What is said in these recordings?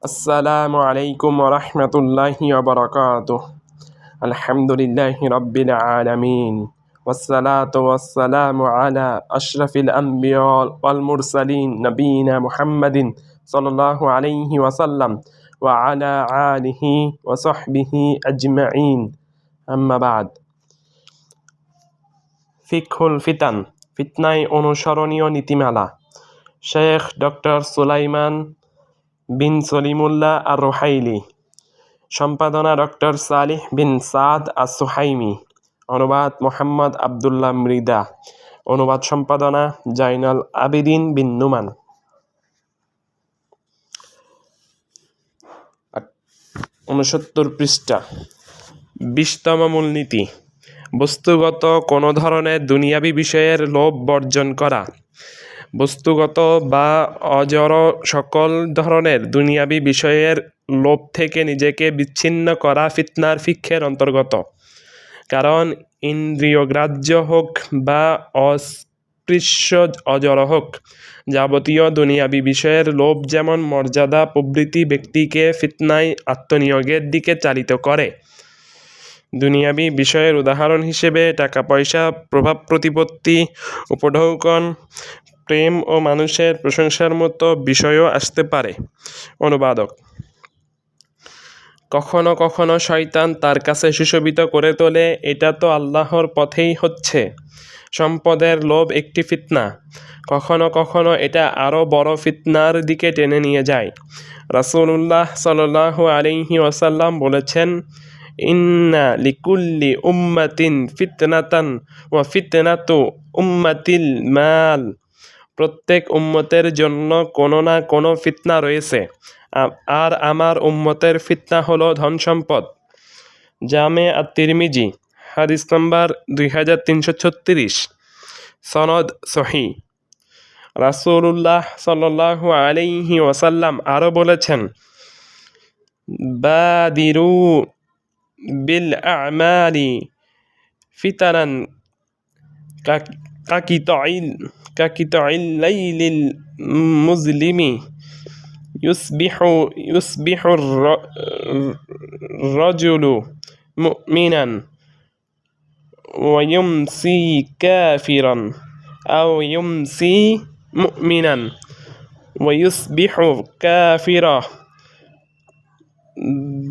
আসসালামু আলাইকুম ওয়া রাহমাতুল্লাহি ওয়া বারাকাতুহু। আলহামদুলিল্লাহি রাব্বিল আলামিন ওয়াসসালাতু ওয়াসসালামু আলা আশরাফিল আমবিয়া ওয়াল মুরসালিন নবিয়িনা মুহাম্মাদিন সাল্লাল্লাহু আলাইহি ওয়াসাল্লাম ওয়া আলা আলিহি ওয়া সাহবিহি আজমাইন। আম্মা বাদ। ফিকহুল ফিতান, ফিতনায় অনুসরণীয় নীতিমালা। শেখ ডক্টর সুলাইমান বিন সলিমুল্লাহ আর রুহাইলি। সম্পাদনা ডক্টর সালিহ বিন সাদ আস-সুহাইমি। অনুবাদ মোহাম্মদ আবদুল্লাহ মৃদা। অনুবাদ সম্পাদনা জাইনাল আবিদিন বিন নুমান। 69 পৃষ্ঠা। 20তম মূলনীতি। বস্তুগত কোনো ধরনের দুনিয়াবি বিষয়ের লোভ বর্জন করা। বস্তুগত বা অজড় সকল ধরনের দুনিয়াবি বিষয়ের লোভ থেকে নিজেকে বিচ্ছিন্ন করা ফিতনার ফিক্ষের অন্তর্গত। কারণ ইন্দ্রিয়গ্রাহ্য হোক বা অস্পৃশ্য অজড় হোক, যাবতীয় দুনিয়াবি বিষয়ের লোভ যেমন মর্যাদা প্রভৃতি ব্যক্তিকে ফিতনায় আত্মনিয়োগের দিকে চালিত করে। দুনিয়াবি বিষয়ের উদাহরণ হিসেবে টাকা পয়সা, প্রভাব প্রতিপত্তি, উপঢৌকন, প্রেম ও মানুষের প্রশংসার মতো বিষয়ও আসতে পারে। অনুবাদক। কখনো কখনো শয়তান তার কাছে সুশোভিত করে তোলে, এটা তো আল্লাহর পথেই হচ্ছে। সম্পদের লোভ একটি ফিতনা। কখনো কখনো এটা আরও বড় ফিতনার দিকে টেনে নিয়ে যায়। রাসূলুল্লাহ সাল্লাল্লাহু আলাইহি ওয়াসাল্লাম বলেছেন, ইন্না লিকুল্লি উম্মাতিন ফিতনাতান ওয়া ফিতনাতু উম্মাতিল মাল। প্রত্যেক উম্মতের জন্য কোনো না কোনো ফিতনা রয়েছে, আর আমার উম্মতের ফিতনা হলো ধন সম্পদ। জামে আত-তিরমিজি, হাদিস নাম্বার 2336, সনদ সহিহ। রাসূলুল্লাহ সাল্লাল্লাহু আলাইহি ওয়াসাল্লাম আরও বলেছেন, বাদিরু বিল আমালি ফিতানান কাকিতাইল লাইলিল মুজলিমি ইউসবিহু রাজুলু মুমিনান ওয়া ইউমসি কাফিরান আও ইউমসি মুমিনান ওয়া ইউসবিহু কাফিরা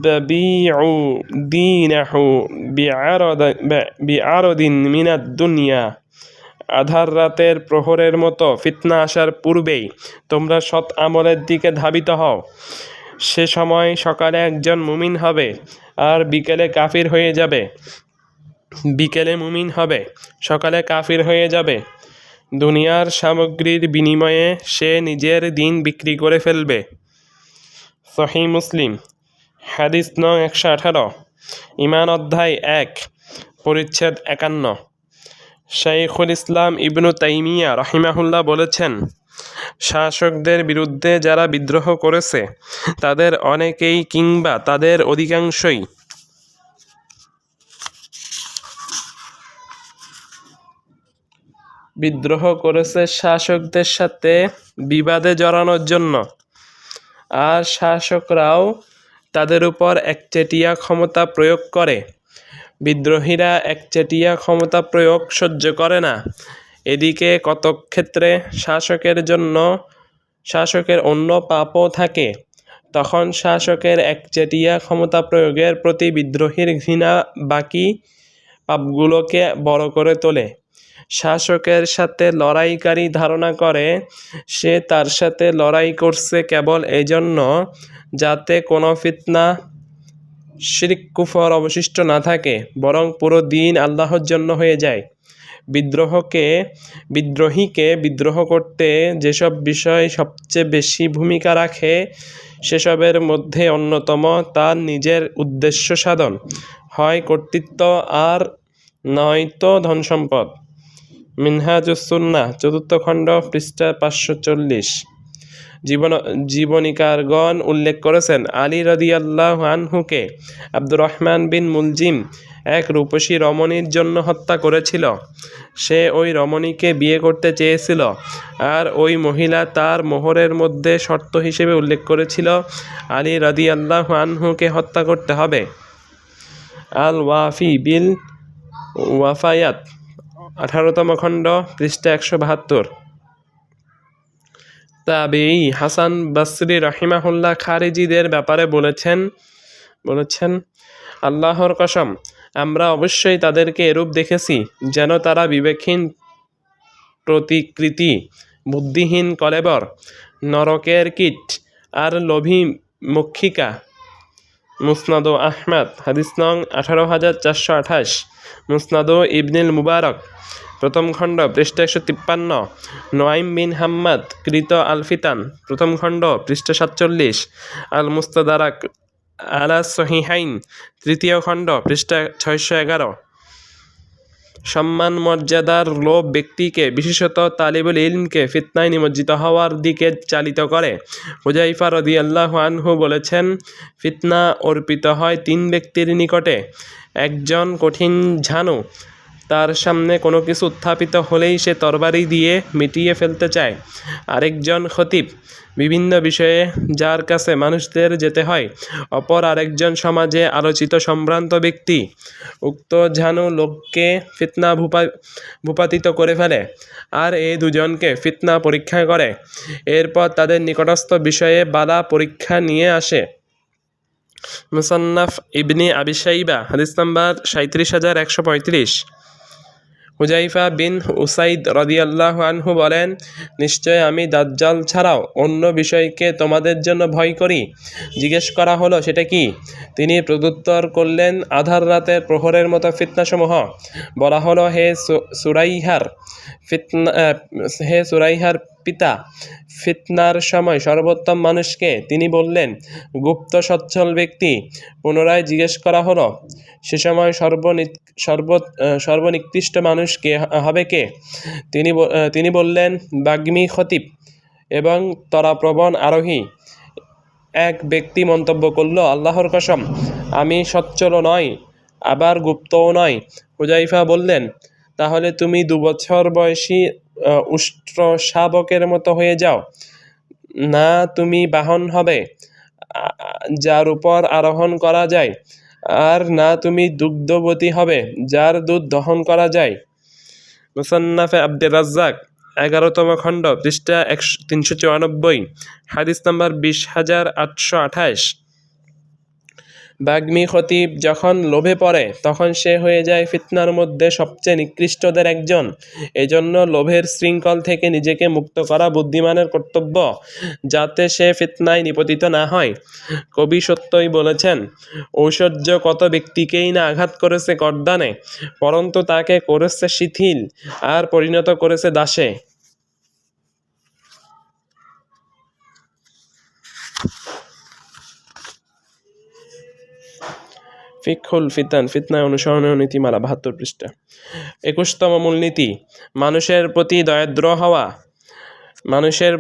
বাবিউ দীনাহু বিআরদিন মিনাদ দুনিয়া। আধার রাতের প্রহরের মতো ফিতনা আসার পূর্বেই তোমরা সৎ আমলের দিকে ধাবিত হও। সে সময় সকালে একজন মুমিন হবে আর বিকেলে কাফির হয়ে যাবে, বিকেলে মুমিন হবে, সকালে কাফির হয়ে যাবে। দুনিয়ার সামগ্রীর বিনিময়ে সে নিজের দিন বিক্রি করে ফেলবে। সহিহ মুসলিম, হাদিস নং 118, ঈমান অধ্যায় 1, পরিচ্ছেদ 51। শাইখুল ইসলাম ইবনু তাইমিয়া রাহিমাহুল্লাহ বলেছেন, শাসকদের বিরুদ্ধে যারা বিদ্রোহ করেছে তাদের অনেকেই কিংবা তাদের অধিকাংশই বিদ্রোহ করেছে শাসকদের সাথে বিবাদে জড়ানোর জন্য, আর শাসকরাও তাদের উপর একচেটিয়া ক্ষমতা প্রয়োগ করে। বিদ্রোহীরা একচেটিয়া ক্ষমতা প্রয়োগ সহ্য করে না। এদিকে কতক ক্ষেত্রে শাসকের অন্য পাপও থাকে। তখন শাসকের একচেটিয়া ক্ষমতা প্রয়োগের প্রতি বিদ্রোহীর ঘৃণা বাকি পাপগুলোকে বড় করে তোলে। শাসকের সাথে লড়াইকারী ধারণা করে সে তার সাথে লড়াই করছে কেবল এই জন্য যাতে কোনো ফিতনা, শিরক, কুফর অবশিষ্ট না থাকে, বরং পুরো দিন আল্লাহর জন্য হয়ে যায়। বিদ্রোহীকে বিদ্রোহ করতে যেসব বিষয় সবচেয়ে বেশি ভূমিকা রাখে সেসবের মধ্যে অন্যতম তার নিজের উদ্দেশ্য সাধন, হয় কর্তৃত্ব আর নয়তো ধন সম্পদ। মিনহাজুস সুন্নাহ, 4th খণ্ড, পৃষ্ঠা 540। জীবনীকারগণ উল্লেখ করেছেন, আলী রাদিয়াল্লাহু আনহুকে আব্দুর রহমান বিন মুলজিম এক রূপসী রমণীর জন্য হত্যা করেছিল। সে ওই রমণীকে বিয়ে করতে চেয়েছিল, আর ওই মহিলা তার মোহরের মধ্যে শর্ত হিসেবে উল্লেখ করেছিল আলী রাদিয়াল্লাহু আনহুকে হত্যা করতে হবে। আল ওয়াফি বিল ওয়াফায়াত 18তম খণ্ড পৃষ্ঠা 172। তাবেঈ হাসান বসরি রাহিমাহুল্লাহ খারিজিদের ব্যাপারে বলেছেন আল্লাহর কসম, আমরা অবশ্যই তাদেরকে এরূপ দেখেছি যেন তারা বিবেকহীন প্রতিকৃতি, বুদ্ধিহীন কলেবর, নরকের কীট আর লোভী মক্ষিকা। মুসনাদ আহমদ হাদিস নং 18428, মুসনাদ ইবনুল মুবারক প্রথম খণ্ড পৃষ্ঠা 153, নোয়াইম বিন হাম্মাদ কৃত আল ফিতান প্রথম খণ্ড পৃষ্ঠা 47, আল মুস্তাদরাক আলা সহিহাইন তৃতীয় খণ্ড পৃষ্ঠা 611। সম্মান মর্যাদার লোভ ব্যক্তিকে, বিশেষত তালিবুল ইলমকে ফিতনায় নিমজ্জিত হওয়ার দিকে চালিত করে। হুযায়ফা রাদিয়াল্লাহু আনহু বলেছেন, ফিতনা অর্পিত হয় 3 ব্যক্তির নিকটে। একজন কঠিন ঝানু, তার সামনে কোনো কিছু উত্থাপিত হলেই সে তরবারি দিয়ে মিটিয়ে ফেলতে চায়। আরেকজন খতিব, বিভিন্ন বিষয়ে যার কাছে মানুষদের যেতে হয়। অপর আরেকজন সমাজে আলোচিত সম্ভ্রান্ত ব্যক্তি। উক্ত ঝানু লোককে ফিতনা ভূপাতিত করে ফেলে, আর এই দুজনকে ফিতনা পরীক্ষা করে। এরপর তাদের নিকটস্থ বিষয়ে বালা পরীক্ষা নিয়ে আসে। মুসান্নাফ ইবনে আবি শাইবা হাদিস নাম্বার 37135। হুযায়ফা বিন উসাইদ রাদিয়াল্লাহু আনহু বলেন, নিশ্চয় আমি দাজ্জাল ছাড়াও অন্য বিষয়কে তোমাদের জন্য ভয় করি। জিজ্ঞেস করা হলো, সেটা কি? তিনি প্রত্যুত্তর করলেন, আধার রাতের প্রহরের মতো ফিতনাসমূহ। বলা হলো, হে সুরাইহার পিতা, ফিতনার সময় সর্বোত্তম মানুষকে? তিনি বললেন, গুপ্ত সচ্ছল ব্যক্তি। পুনরায় জিজ্ঞেস করা হলো, সে সময় সর্বনিকৃষ্ট মানুষ কে হবে কে? তিনি বললেন, বাগ্মী খতিব এবং তরাপ্রবণ আরোহী। এক ব্যক্তি মন্তব্য করল, আল্লাহর কসম, আমি সচ্ছল নই, আবার গুপ্তও নয়। হুযায়ফা বললেন, তাহলে তুমি 2 বছর বয়সী উষ্ট্র শাবকের মতো হয়ে যাও। না তুমি বাহন হবে যার উপর আরোহণ করা যায়, আর না তুমি দুগ্ধবতী হবে যার দুধ দহন করা যায়। মুসান্নাফে আব্দুর রাজ্জাক 11তম খণ্ড পৃষ্ঠা 394, হাদিস নাম্বার 20828। বাগ্মী খতিব যখন লোভে পড়ে তখন সে হয়ে যায় ফিতনার মধ্যে সবচেয়ে নিকৃষ্টদের একজন। এজন্য লোভের শৃঙ্খল থেকে নিজেকে মুক্ত করা বুদ্ধিমানের কর্তব্য, যাতে সে ফিতনায় নিপতিত না হয়। কবি সত্যই বলেছেন, ঐশ্বর্য কত ব্যক্তিকেই না আঘাত করেছে গর্দানে, পরন্তু তাকে করেছে শিথিল আর পরিণত করেছে দাসে। ফিকহুল ফিতান, ফিতনায় অনুসরণীয় নীতিমালা 72 পৃষ্ঠা। 21তম মূলনীতি, মানুষের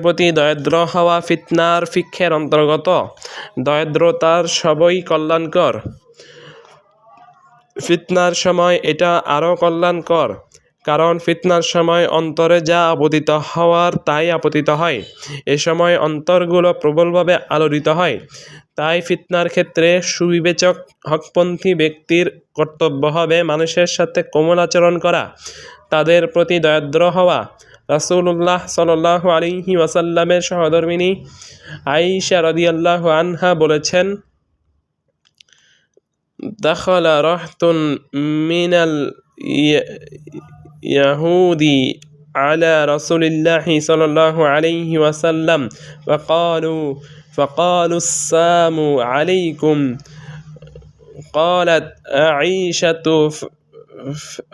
প্রতি দরিদ্র হওয়া ফিতনার ফিক্ষের অন্তর্গত। দরিদ্রতার সবই কল্যাণকর। ফিতনার সময় এটা আরও কল্যাণকর, কারণ ফিতনার সময় অন্তরে যা আপতিত হওয়ার তাই আপতিত হয়। এ সময় অন্তরগুলো প্রবলভাবে আলোড়িত হয়। তাই ফিতনার ক্ষেত্রে সুবিবেচক হকপন্থী ব্যক্তির কর্তব্য হবে মানুষের সাথে কোমল আচরণ করা, তাদের প্রতি দরিদ্র হওয়া। রাসূলুল্লাহ সাল্লাল্লাহু আলাইহি ওয়াসাল্লামের সহধর্মিণী আয়েশা রাদিয়াল্লাহু আনহা বলেছেন, দাখালা রাহতুন মিনাল ইয়াহুদি আলা রাসূলিল্লাহি সাল্লাল্লাহু আলাইহি ওয়াসাল্লাম فقالوا السلام عليكم. قالت عائشة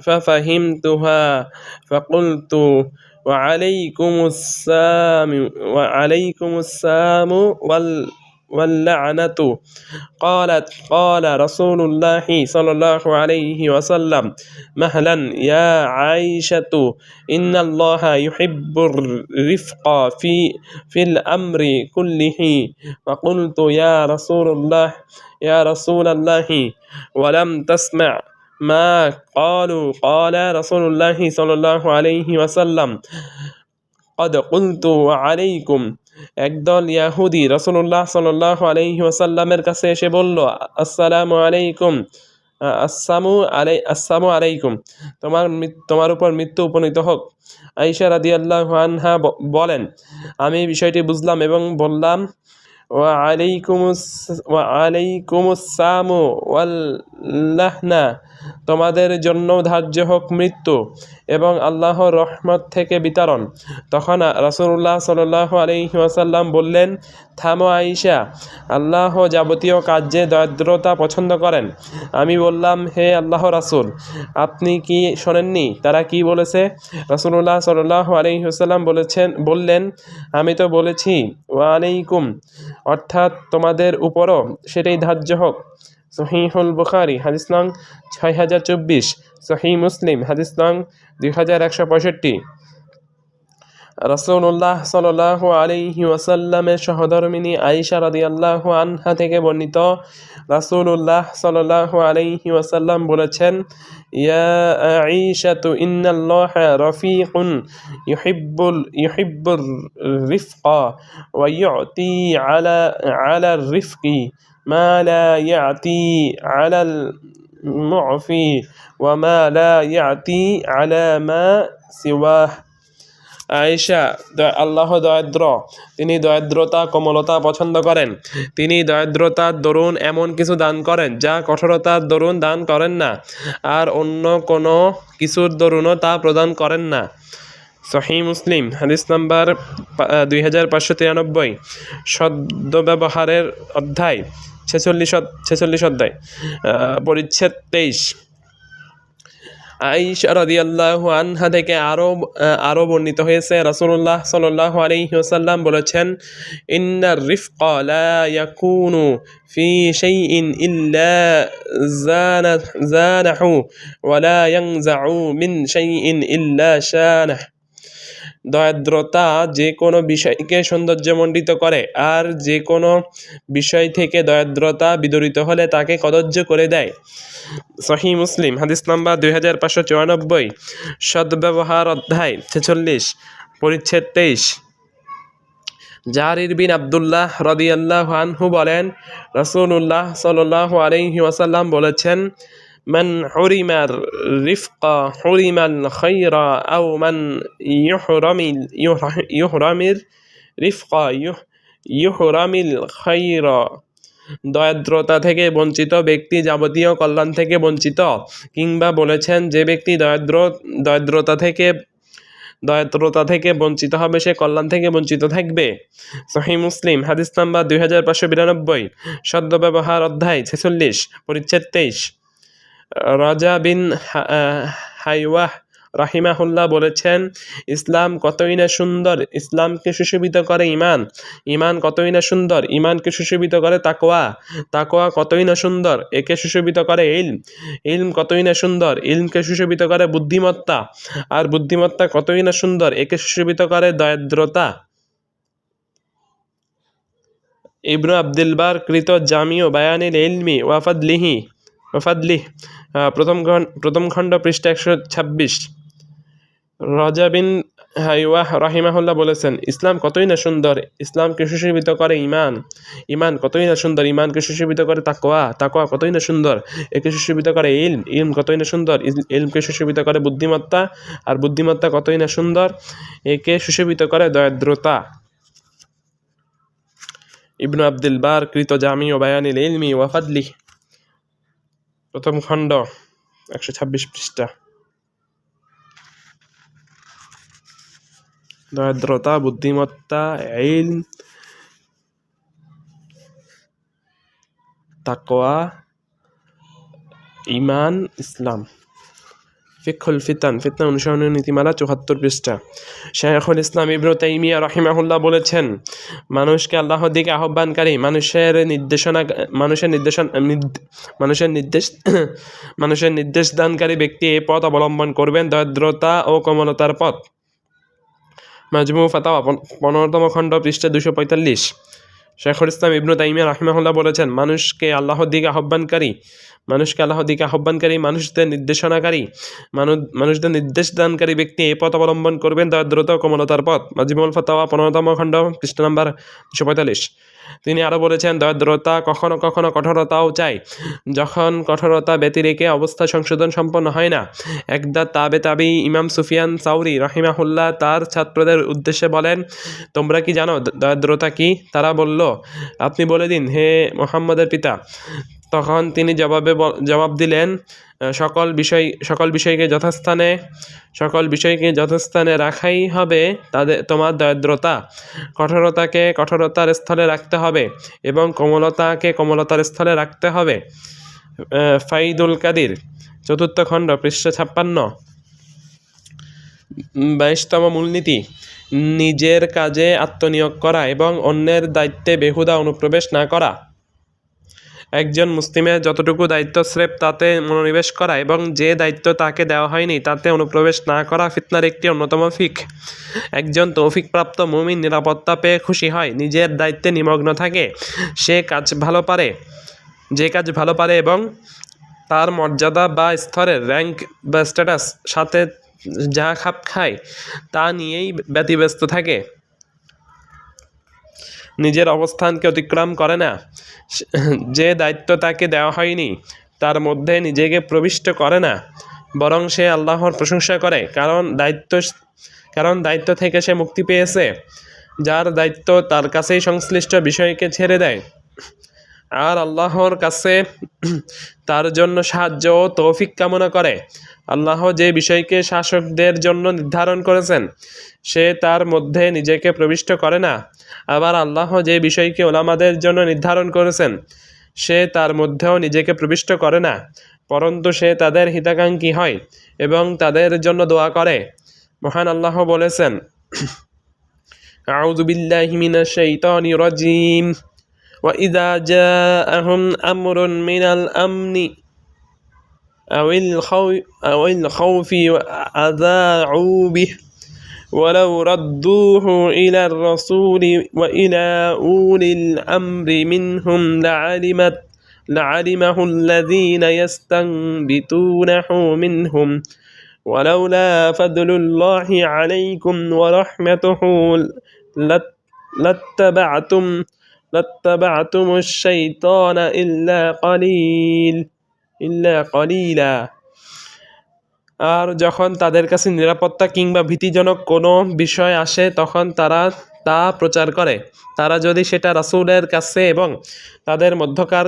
ففهمتها فقلت وعليكم السلام واللعنة. قال رسول الله صلى الله عليه وسلم: مهلا يا عائشة، إن الله يحب الرفق في الأمر كله. فقلت يا رسول الله ولم تسمع ما قالوا. قال رسول الله صلى الله عليه وسلم: قد قلت وعليكم। একদল ইয়াহুদি রাসূলুল্লাহ সাল্লাল্লাহু আলাইহি ওয়াসাল্লামের কাছে এসে বলল, আসসালামু আলাইকুম, আসসালামু আলাইকুম, তোমার উপর মৃত্যু উপনীত হোক। আয়েশা রাদিয়াল্লাহু আনহা বলেন, আমি বিষয়টি বুঝলাম এবং বললাম, ওয়া আলাইকুমুস সামু ওয়াল লাহনা, তোমাদের জন্য ধার্য হোক মৃত্যু এবং আল্লাহর রহমত থেকে বিতরণ। তখন রাসূলুল্লাহ সাল্লাল্লাহু আলাইহি ওয়াসাল্লাম বললেন, থামো আয়েশা, আল্লাহ যাবতীয় কার্যে দরিদ্রতা পছন্দ করেন। আমি বললাম, হে আল্লাহর রাসূল, আপনি কি শোনেননি তারা কি বলেছে? রাসূলুল্লাহ সাল্লাল্লাহু আলাইহি ওয়াসাল্লাম বললেন, আমি তো বলেছি ওয়া আলাইকুম, অর্থাৎ তোমাদের উপরও সেটাই ধার্য হোক। সহিহুল বুখারী হাদিস নং 6024, সহিহ মুসলিম হাদিস নং 2165। রাসূলুল্লাহ সাল্লাল্লাহু আলাইহি ওয়াসাল্লামের সহধর্মিণী আয়েশা রাদিয়াল্লাহু আনহা থেকে বর্ণিত, রাসূলুল্লাহ সাল্লাল্লাহু আলাইহি ওয়াসাল্লাম বলেছেন, ইয়া আয়েশাতু ইন্নাল্লাহা রাফিকুন ইউহিব্বুর রিফকা ওয়া ইউতি আলার রিফকি মা লা ইয়াতি আলাল মুফি ওয়া মা লা ইয়াতি আলা মা সিওয়াহ। আয়েশা, আল্লাহ দরিদ্র, তিনি দরিদ্রতা কোমলতা পছন্দ করেন। তিনি দরিদ্রতার দরুন এমন কিছু দান করেন যা কঠোরতার দরুন দান করেন না, আর অন্য কোনো কিছুর দরুনও তা প্রদান করেন না। সহিহ মুসলিম হাদিস নাম্বার 2593, সদ্ব্যবহারের অধ্যায় 46 অধ্যায়, পরিচ্ছেদ 23। আয়েশা রাদিয়াল্লাহু আনহা থেকে আরো বর্ণিত হয়েছে, রাসূলুল্লাহ সাল্লাল্লাহু আলাইহি ওয়াসাল্লাম বলেছেন, ইন্নার রিফকা লা ইয়াকুনু ফি শাইইন ইল্লা জানাহু ওয়া লা ইয়ানজাউ মিন শাইইন ইল্লা শানাহ। দরিদ্রতা যে কোনো বিষয়কে সৌন্দর্যমণ্ডিত করে, আর যে কোনো বিষয় থেকে দরিদ্রতা বিদরিত হলে তাকে কদর্য করে দেয়। সহিহ মুসলিম হাদিস নাম্বার 2594, সদ্ব্যবহার অধ্যায় 46, পরিচ্ছেদ 23। জারির বিন আব্দুল্লাহ রাদিয়াল্লাহু আনহু বলেন, রাসূলুল্লাহ সাল্লাল্লাহু আলাইহি ওয়াসাল্লাম বলেছেন, মান হুরিমার রিফকা হুরিমাল খায়রা আও মান ইউহরামির রিফকা ইউহরামিল খায়রা। দরিদ্রতা থেকে বঞ্চিত ব্যক্তি যাবতীয় কল্যাণ থেকে বঞ্চিত, কিংবা বলেছেন, যে ব্যক্তি দরিদ্রতা থেকে বঞ্চিত হবে সে কল্যাণ থেকে বঞ্চিত থাকবে। সহিহ মুসলিম হাদিস নাম্বার 2592, সদ্ব্যবহার অধ্যায় 46, পরিচ্ছেদ 23। রাজা বিন হাইওয়াহ রাহিমাহুল্লাহ বলেছেন, ইসলাম কতই না সুন্দর, ইসলামকে সুশোভিত করে ঈমান, ঈমান কতই না সুন্দর, ঈমানকে সুশোভিত করে তাকওয়া, তাকওয়া কতই না সুন্দর, একে সুশোভিত করে ইলম, ইলম কতই না সুন্দর, ইলমকে সুশোভিত করে বুদ্ধিমত্তা, আর বুদ্ধিমত্তা কতই না সুন্দর, একে সুশোভিত করে দরিদ্রতা। ইবনু আব্দুল বার কৃত জামিউ বায়ানিল ইলমি ওয়া ফাদলিহ, প্রথম খণ্ড, পৃষ্ঠা 126। রাজা বিন হাইওয়াহ রাহিমাহুল্লাহ বলেছেন, ইসলাম কতই না সুন্দর, ইসলামকে সুশোভিত করে ঈমান, ঈমান কতই না সুন্দর, ঈমানকে সুশোভিত করে তাকওয়া, তাকওয়া কতই না সুন্দর, একে সুশোভিত করে ইলম, ইলম কতই না সুন্দর, ইলমকে সুশোভিত করে বুদ্ধিমত্তা, আর বুদ্ধিমত্তা কতই না সুন্দর, একে সুশোভিত করে দরিদ্রতা। ইবনু আব্দুল বার কৃত জামিউ বায়ানিল ইলমি ওয়া ফাদলিহ, প্রথম খণ্ড, 126 পৃষ্ঠা। দরিদ্রতা, বুদ্ধিমত্তা, ইলম, তাকওয়া, ঈমান, ইসলাম। ফিকহুল ফিতান, ফিতনা অনুসরণের নীতিমালা, 74 পৃষ্ঠা। শায়খুল ইসলাম ইবনে তাইমিয়া রাহিমাহুল্লাহ বলেছেন, মানুষকে আল্লাহর দিকে আহ্বানকারী, মানুষের নির্দেশ দানকারী ব্যক্তি এই পথ অবলম্বন করবেন, দরিদ্রতা ও কোমলতার পথ। মাজমু ফাতাওয়া 15তম খণ্ড, পৃষ্ঠা 245। শায়খুল ইসলাম ইবনে তাইমিয়া রাহিমাহুল্লাহ বলেছেন, মানুষকে আল্লাহর দিকে আহ্বানকারী, মানুষদের নির্দেশ দানকারী ব্যক্তি এই পথ অবলম্বন করবেন, দরিদ্রতা ও কোমলতার পথ। মাজমুল ফাতাওয়া 15তম খণ্ড, পৃষ্ঠা নাম্বার 245। তিনি আরও বলেছেন, দরিদ্রতা কখনো কখনো কঠোরতাও চায়, যখন কঠোরতা ব্যতি রেখে অবস্থা সংশোধন সম্পন্ন হয় না। একদা তাবেঈ ইমাম সুফিয়ান সাউরি রাহিমাহুল্লাহ তার ছাত্রদের উদ্দেশ্যে বলেন, তোমরা কি জানো দরিদ্রতা কি? তারা বলল, আপনি বলে দিন হে মুহাম্মদের পিতা। তখন তিনি জবাব দিলেন, সকল বিষয়কে যথাস্থানে রাখাই হবে তোমার দরিদ্রতা। কঠোরতাকে কঠোরতার স্থলে রাখতে হবে এবং কোমলতাকে কোমলতার স্থলে রাখতে হবে। ফাইদুল কাদির 4th খণ্ড, পৃষ্ঠা 56। 22তম মূলনীতি, নিজের কাজে আত্মনিয়োগ করা এবং অন্যের দায়িত্বে বেহুদা অনুপ্রবেশ না করা। একজন মুসলিমের যতটুকু দায়িত্ব স্রেফ তাতে মনোনিবেশ করা এবং যে দায়িত্ব তাকে দেওয়া হয়নি তাতে অনুপ্রবেশ না করা ফিতনার একটি অন্যতম ফিকহ। একজন তৌফিকপ্রাপ্ত মুমিন নিরাপত্তা পেয়ে খুশি হয়, নিজের দায়িত্বে নিমগ্ন থাকে, যে কাজ ভালো পারে এবং তার মর্যাদা বা স্তরের র্যাঙ্ক বা স্ট্যাটাস সাথে যা খাপ খায় তা নিয়েই ব্যতিব্যস্ত থাকে, নিজের অবস্থানকে অতিক্রম করে না, যে দায়িত্ব তাকে দেওয়া হয়নি তার মধ্যে নিজেকে প্রবিষ্ট করে না, বরং সে আল্লাহর প্রশংসা করে, কারণ দায়িত্ব থেকে সে মুক্তি পেয়েছে, যার দায়িত্ব তার কাছেই সংশ্লিষ্ট বিষয়কে ছেড়ে দেয় আর আল্লাহর কাছে তার জন্য সাহায্য ও তৌফিক কামনা করে। আল্লাহ যে বিষয়কে শাসকদের জন্য নির্ধারণ করেছেন সে তার মধ্যে নিজেকে প্রবিষ্ট করে না, আবার আল্লাহ যে বিষয়কে উলামাদের জন্য নির্ধারণ করেছেন সে তার মধ্যেও নিজেকে প্রবিষ্ট করে না, পরন্তু সে তাদের হিতাকাঙ্ক্ষী হয় এবং তাদের জন্য দোয়া করে। মহান আল্লাহ বলেছেন, আউযু বিল্লাহি মিনাশ শাইতানির রাজীম, ওয়া ইযা জাআহুম আমরুন মিনাল আমনি আওয়াল খাউফি আযাউ বিহি ওয়ালাউ রাদ্দুহু ইলার রাসূলি ওয়া ইলা উলিল আমরি মিনহুম লাআলিমাহু আল্লাযীনা ইস্তানবিতুনাহু মিনহুম ওয়ালাউলা ফাদলুল্লাহি আলাইকুম ওয়া রাহমাতুহু লাত্তাবা'তুমুশ শাইতানা ইল্লা কালীলা। আর যখন তাদের কাছে নিরাপত্তা কিংবা ভীতিজনক কোনো বিষয় আসে তখন তারা তা প্রচার করে। তারা যদি সেটা রাসূলের কাছে এবং তাদের মধ্যকার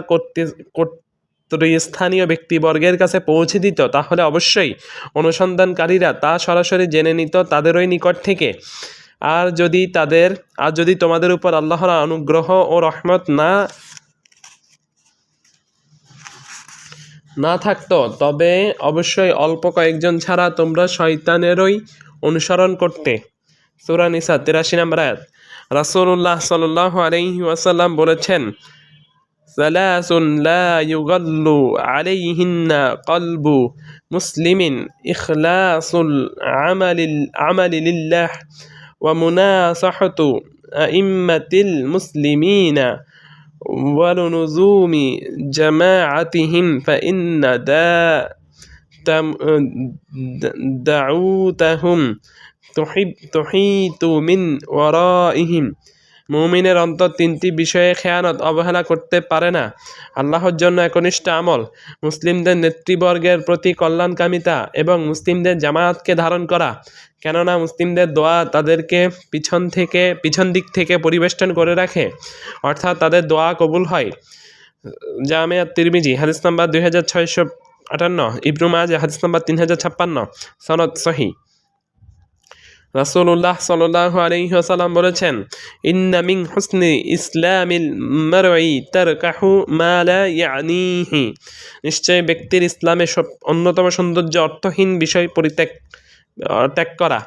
স্থানীয় ব্যক্তিবর্গের কাছে পৌঁছে দিত তাহলে অবশ্যই অনুসন্ধানকারীরা তা সরাসরি জেনে নিত তাদেরই নিকট থেকে। আর যদি তোমাদের উপর আল্লাহর অনুগ্রহ ও রহমত না থাকতো তবে অবশ্যই অল্প কয়েকজন ছাড়া তোমরা শয়তানেরই অনুসরণ করতে। সূরা নিসা 83 নম্বর আয়াত। রাসূলুল্লাহ সাল্লাল্লাহু আলাইহি ওয়াসাল্লাম বলেছেন, সালাসুন লা ইউগাল্লু আলাইহিন্না কলবু মুসলিমিন ইখলাসুল আমালি লিল্লাহ ওয়া মুনাসাহাতু আইম্মাতিল মুসলিমিনা ولنزوم جماعتهم فإن دعوتهم تحيط من ورائهم। মুমিনের অন্তর 3টি বিষয়ে খেয়ানত অবহেলা করতে পারে না: আল্লাহর জন্য একনিষ্ঠ আমল, মুসলিমদের নেতৃবর্গের প্রতি কল্যাণকামিতা এবং মুসলিমদের জামায়াতকে ধারণ করা, কেননা মুসলিমদের দোয়া তাদেরকে পিছন দিক থেকে পরিবেষ্টন করে রাখে, অর্থাৎ তাদের দোয়া কবুল হয়। জামে আত-তিরমিজি হাদিস নাম্বার 2658, ইবনু মাজাহ হাদিস নাম্বার 3056, সনদ সহিহ। রাসূলুল্লাহ সাল্লাল্লাহু আলাইহি ওয়াসাল্লাম বলেছেন, ইন্না মিন হুসনি ইসলামিল মারই তারকাহু মা লা ইয়ানিহি, নিশ্চয় ব্যক্তির ইসলামের অন্যতম সৌন্দর্য অর্থহীন বিষয় ত্যাগ করা।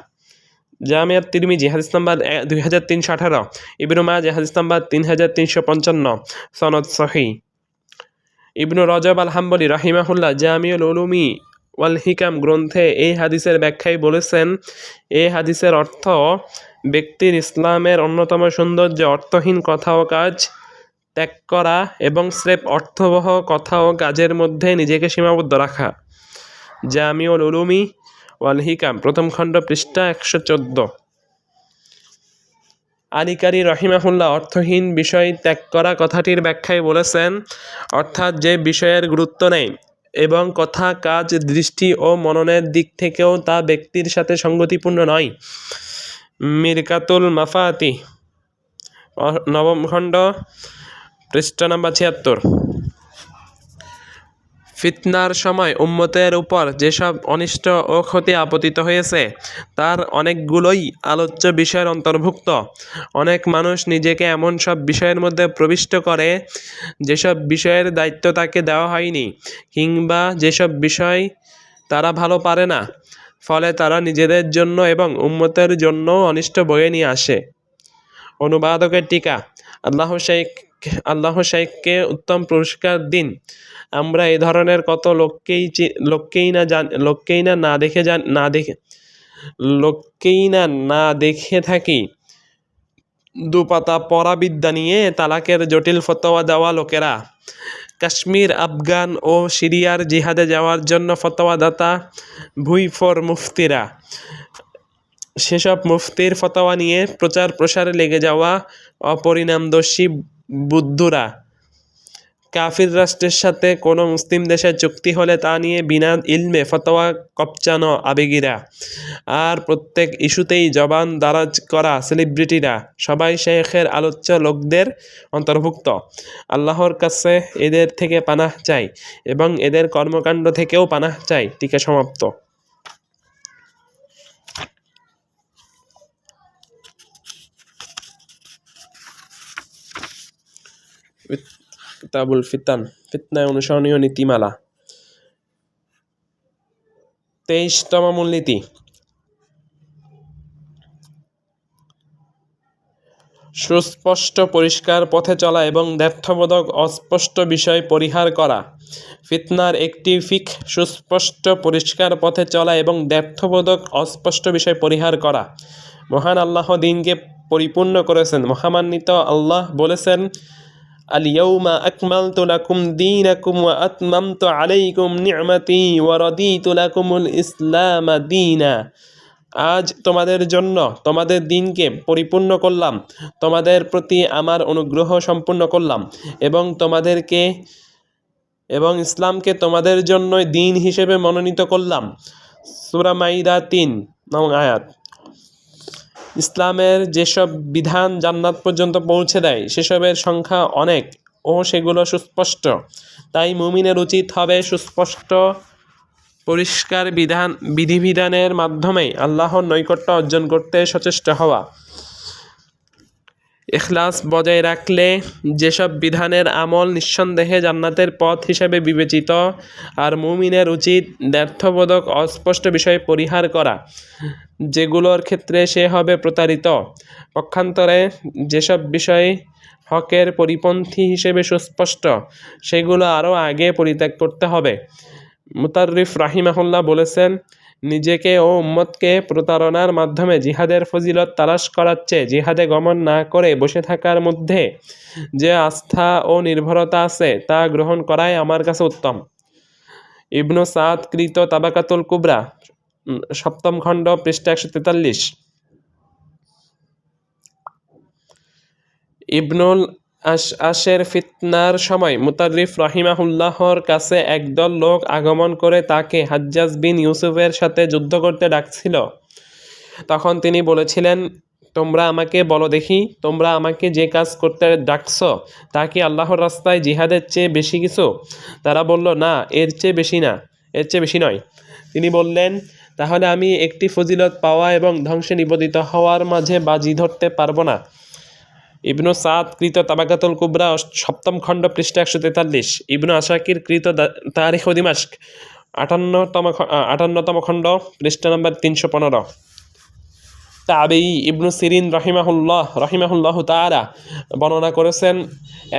জামিয়াত তিরমিজি হাদিস নাম্বার 2318, ইবনু মাজাহ হাদিস নাম্বার 3355, সনদ সহিহ। ইবনু রজব আল হাম্বলি রাহিমাহুল্লাহ জামিউল উলুমি ওয়াল হিকাম গ্রন্থে এই হাদিসের ব্যাখ্যায় বলেছেন, এই হাদিসের অর্থ ব্যক্তির ইসলামের অন্যতম সৌন্দর্য অর্থহীন কথা ও কাজ ত্যাগ করা এবং স্রেফ অর্থবহ কথা ও কাজের মধ্যে নিজেকে সীমাবদ্ধ রাখা। জামিউল উলুমি ওয়াল হিকাম, প্রথম খণ্ড, পৃষ্ঠা 114। আলিকারি রহিমাহুল্লাহ অর্থহীন বিষয় ত্যাগ করা কথাটির ব্যাখ্যায় বলেছেন, অর্থাৎ যে বিষয়ের গুরুত্ব নেই এবং কথা, কাজ, দৃষ্টি ও মননের দিক থেকেও তা ব্যক্তির সাথে সঙ্গতিপূর্ণ নয়। মিরকাতুল মাফাতি, নবম খণ্ড, পৃষ্ঠা নাম্বার 76। ফিতনার সময় উম্মতের উপর যেসব অনিষ্ট ও ক্ষতি আপতিত হয়েছে তার অনেকগুলোই আলোচ্য বিষয়ের অন্তর্ভুক্ত। অনেক মানুষ নিজেকে এমন সব বিষয়ের মধ্যে প্রবিষ্ট করে যেসব বিষয়ের দায়িত্ব তাকে দেওয়া হয়নি, কিংবা যেসব বিষয় তারা ভালো পারে না, ফলে তারা নিজেদের জন্য এবং উম্মতের জন্য অনিষ্ট বয়ে নিয়ে আসে। অনুবাদকের টিকা। আল্লাহ শাইখকে উত্তম পুরস্কার দিন। আমরা এই ধরনের কত লোককেই না দেখে থাকি। দুপাতা পড়া বিদ্যা নিয়ে তালাকের জটিল ফতোয়া দেওয়া লোকেরা, কাশ্মীর, আফগান ও সিরিয়ার জিহাদে যাওয়ার জন্য ফতোয়াদাতা ভুইফোর মুফতিরা, সেসব মুফতির ফতোয়া নিয়ে প্রচার প্রসারে লেগে যাওয়া অপরিণামদর্শী বুদ্ধুরা, কাফির রাষ্ট্রের সাথে কোনো মুসলিম দেশের চুক্তি হলে তা নিয়ে বিনা ইলমে ফতোয়া কপচানো আবেগীরা, আর প্রত্যেক ইস্যুতেই জবান দারাজ করা সেলিব্রিটিরা সবাই শেখের আলোচ্য লোকদের অন্তর্ভুক্ত। আল্লাহর কাছে এদের থেকে পানাহ চাই এবং এদের কর্মকাণ্ড থেকেও পানাহ চাই। টিকা সমাপ্ত। কিতাবুল ফিতান, ফিতনায় অনুসরণীয় নীতিমালা। 23তম মূলনীতি। সুস্পষ্ট পরিষ্কার পথে চলা এবং দ্ব্যর্থবোধক অস্পষ্ট বিষয় পরিহার করা। ফিতনার একটি ফিক সুস্পষ্ট পরিষ্কার পথে চলা এবং দ্ব্যর্থবোধক অস্পষ্ট বিষয় পরিহার করা। মহান আল্লাহ দিনকে পরিপূর্ণ করেছেন। মহামান্বিত আল্লাহ বলেছেন, আল-ইয়াউমা আকমালতু লাকুম দীনাকুম ওয়া আতমামতু আলাইকুম নি'মাতি ওয়া রাদিতু লাকুমুল ইসলামা দীনা। আজ তোমাদের জন্য তোমাদের দিনকে পরিপূর্ণ করলাম, তোমাদের প্রতি আমার অনুগ্রহ সম্পূর্ণ করলাম এবং ইসলামকে তোমাদের জন্য দিন হিসেবে মনোনীত করলাম। সূরা মাইদা 3 নং আয়াত। ইসলামের যেসব বিধান জান্নাত পর্যন্ত পৌঁছে দেয় সেসবের সংখ্যা অনেক ও সেগুলো সুস্পষ্ট। তাই মুমিনের উচিত হবে সুস্পষ্ট পরিষ্কার বিধিবিধানের মাধ্যমে আল্লাহর নৈকট্য অর্জন করতে সচেষ্ট হওয়া। ইখলাস বজায় রাখলে যেসব বিধানের আমল নিঃসন্দেহে জান্নাতের পথ হিসেবে বিবেচিত, আর মুমিনের উচিত দ্ব্যর্থবোধক অস্পষ্ট বিষয় পরিহার করা, যেগুলোর ক্ষেত্রে সে হবে প্রতারিত। পক্ষান্তরে যেসব বিষয় হকের পরিপন্থী হিসেবে সুস্পষ্ট, সেগুলো আরও আগে পরিত্যাগ করতে হবে। মুতাররিফ রাহিমাহুল্লাহ বলেছেন, নিজেকে ও উম্মতকে প্রতারণার মাধ্যমে জিহাদের ফজিলত তালাশ করার চেয়ে জিহাদে গমন না করে বসে থাকার মধ্যে যে আস্থা ও নির্ভরতা আছে তা গ্রহণ করাই আমার কাছে উত্তম। ইবনু সাদ কৃত তাবাকাতুল কুবরা, 7ম খণ্ড, পৃষ্ঠা 143। ইবনুল আশআশের ফিতনার সময় মুতাররিফ রাহিমাহুল্লাহর কাছে একদল লোক আগমন করে তাকে হাজ্জাজ বিন ইউসুফের সাথে যুদ্ধ করতে ডাকছিল। তখন তিনি বলেছিলেন, তোমরা আমাকে বলো দেখি, তোমরা আমাকে যে কাজ করতে ডাকছ তা কি আল্লাহর রাস্তায় জিহাদের চেয়ে বেশি কিছু? তারা বলল, না, এর চেয়ে বেশি নয়। তিনি বললেন, তাহলে আমি একটি ফজিলত পাওয়া এবং ধ্বংসে নিবেদিত হওয়ার মাঝে বাজি ধরতে পারবো না। ইবনু সাদ কৃত তাবাকাতুল কুবরা 7ম খণ্ড পৃষ্ঠা 143, ইবনু আসাকির কৃত তারিখ দিমাশক 58তম খণ্ড পৃষ্ঠা নম্বর 315। তাবেঈ ইবনু সিরিন রাহিমাহুল্লাহ তাআলা বর্ণনা করেছেন,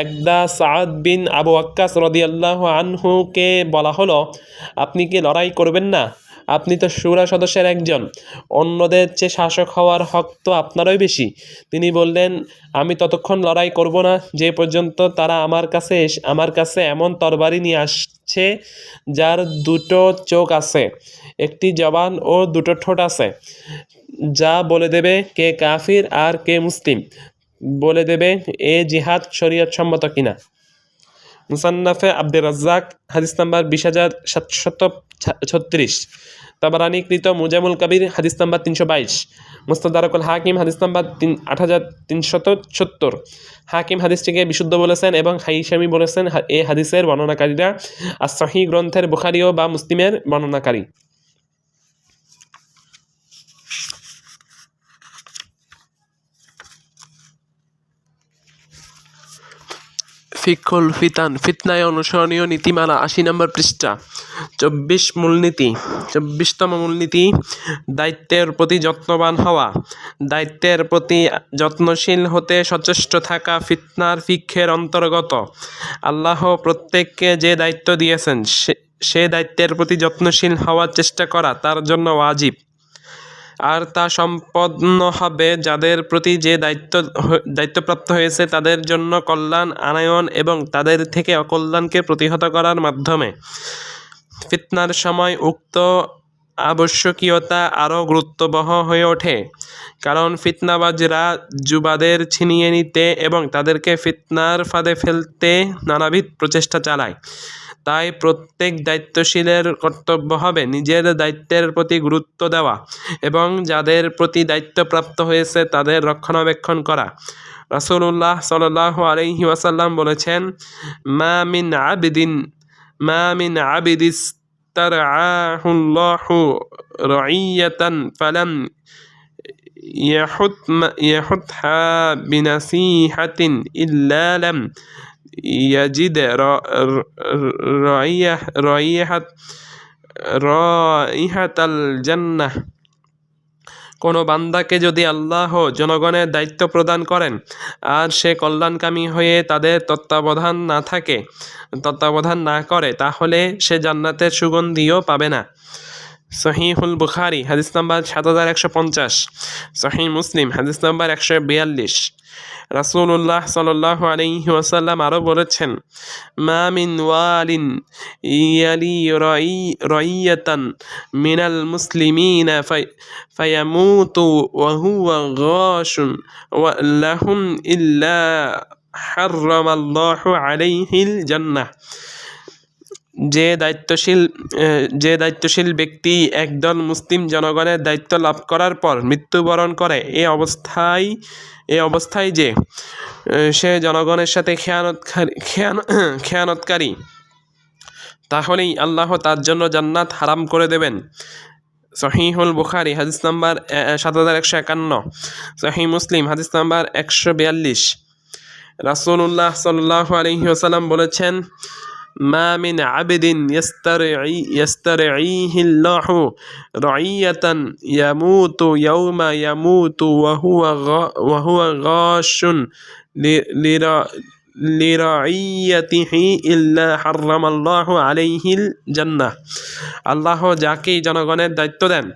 একদা সাআদ বিন আবু ওয়াক্কাস রাদিয়াল্লাহু আনহুকে বলা হলো, আপনি কি লড়াই করবেন না? আপনি তো শুরা সদস্যের একজন, অন্যদের চেয়ে শাসক হওয়ার হক তো আপনারই বেশি। তিনি বললেন, আমি ততক্ষণ লড়াই করব না যে পর্যন্ত তারা আমার কাছে এমন তরবারি নিয়ে আসছে যার 2টো চোখ আছে, একটি জবান ও 2টো ঠোঁট আছে, যা বলে দেবে কে কাফির আর কে মুসলিম, বলে দেবে এ জিহাদ শরীয়ত সম্মত কিনা। মুসান্নাফে আব্দুর রাজ্জাক হাদিস নাম্বার 20736, তাবারানী কৃত মুজামুল কবির হাদিস নাম্বার 322, মুস্তাদরাকুল হাকিম হাদিস নাম্বার 8370। হাকিম হাদিসটিকে বিশুদ্ধ বলেছেন এবং হাইশামি বলেছেন এই হাদিসের বর্ণনাকারীরা as-সহিহ গ্রন্থের বুখারী বা মুসলিমের বর্ণনাকারী। ফিকহুল ফিতান, ফিতনায় অনুসরণীয় নীতিমালা 80 নম্বর পৃষ্ঠা। 24তম মূলনীতি, দায়িত্বের প্রতি যত্নবান হওয়া। দায়িত্বের প্রতি যত্নশীল হতে সচেষ্ট থাকা ফিতনার ফিকহের অন্তর্গত। আল্লাহ প্রত্যেককে যে দায়িত্ব দিয়েছেন সে দায়িত্বের প্রতি যত্নশীল হওয়ার চেষ্টা করা তার জন্য ওয়াজিব, আর তা সম্পন্ন হবে যাদের প্রতি যে দায়িত্বপ্রাপ্ত হয়েছে তাদের জন্য কল্যাণ আনয়ন এবং তাদের থেকে অকল্যাণকে প্রতিহত করার মাধ্যমে। ফিতনার সময় উক্ত আবশ্যকীয়তা আরও গুরুত্ববহ হয়ে ওঠে, কারণ ফিতনাবাজরা যুবাদের ছিনিয়ে নিতে এবং তাদেরকে ফিতনার ফাঁদে ফেলতে নানাবিধ প্রচেষ্টা চালায়। তাই প্রত্যেক দায়িত্বশীলের কর্তব্য হবে নিজের দায়িত্বের প্রতি গুরুত্ব দেওয়া এবং যাদের প্রতি দায়িত্বপ্রাপ্ত হয়েছে তাদের রক্ষণাবেক্ষণ করা। রাসূলুল্লাহ সাল্লাল্লাহু আলাইহি ওয়াসাল্লাম বলেছেন, মা মিন আবিদিস তারআহুল্লাহু রাইয়াতান ফালাম ইয়াহুতহা বিনাসিহাতিন ইল্লা লাম ইয়াজিদ রাইহাতাল জান্নাহ। কোনো বান্দাকে যদি আল্লাহ জনগণের দায়িত্ব প্রদান করেন আর সে কল্যাণকামী হয়ে তাদের তত্ত্বাবধান না করে, তাহলে সে জান্নাতের সুগন্ধিও পাবে না। সহিহুল বুখারী হাদিস নাম্বার 7150, সহিহ মুসলিম হাদিস নাম্বার 142। রাসূলুল্লাহ সাল্লাল্লাহু আলাইহি ওয়াসাল্লাম আরও বলেছেন, মা মিন ওয়ালিন ইয়ালি রাইয়াতান মিনাল মুসলিমিনা ফায়ামুতু ওয়া হুয়া গাশুন লাহুম ইল্লা হাররামাল্লাহু আলাইহিল জান্নাহ। যে দায়িত্বশীল ব্যক্তি একদল মুসলিম জনগণের দায়িত্ব লাভ করার পর মৃত্যুবরণ করে, এ অবস্থায় যে সে জনগণের সাথে খেয়ানতকারী, তাহলেই আল্লাহ তার জন্য জান্নাত হারাম করে দেবেন। সহিহুল বুখারী হাদিস নাম্বার 7151, সহিহ মুসলিম হাদিস নাম্বার 142। রাসূলুল্লাহ সাল্লাল্লাহু আলাইহি ওয়াসাল্লাম বলেছেন, মা মিন আবদিন ইয়াস্তারঈহিল্লাহু রাইয়াতান ইয়ামুতু ইয়াওমা ইয়ামুতু ওয়া হুয়া গাশুন লিরাইয়াতিহি ইল্লা হাররামাল্লাহু আলাইহিল জান্নাহ। আল্লাহ যাকেই জনগণের দায়িত্ব দেন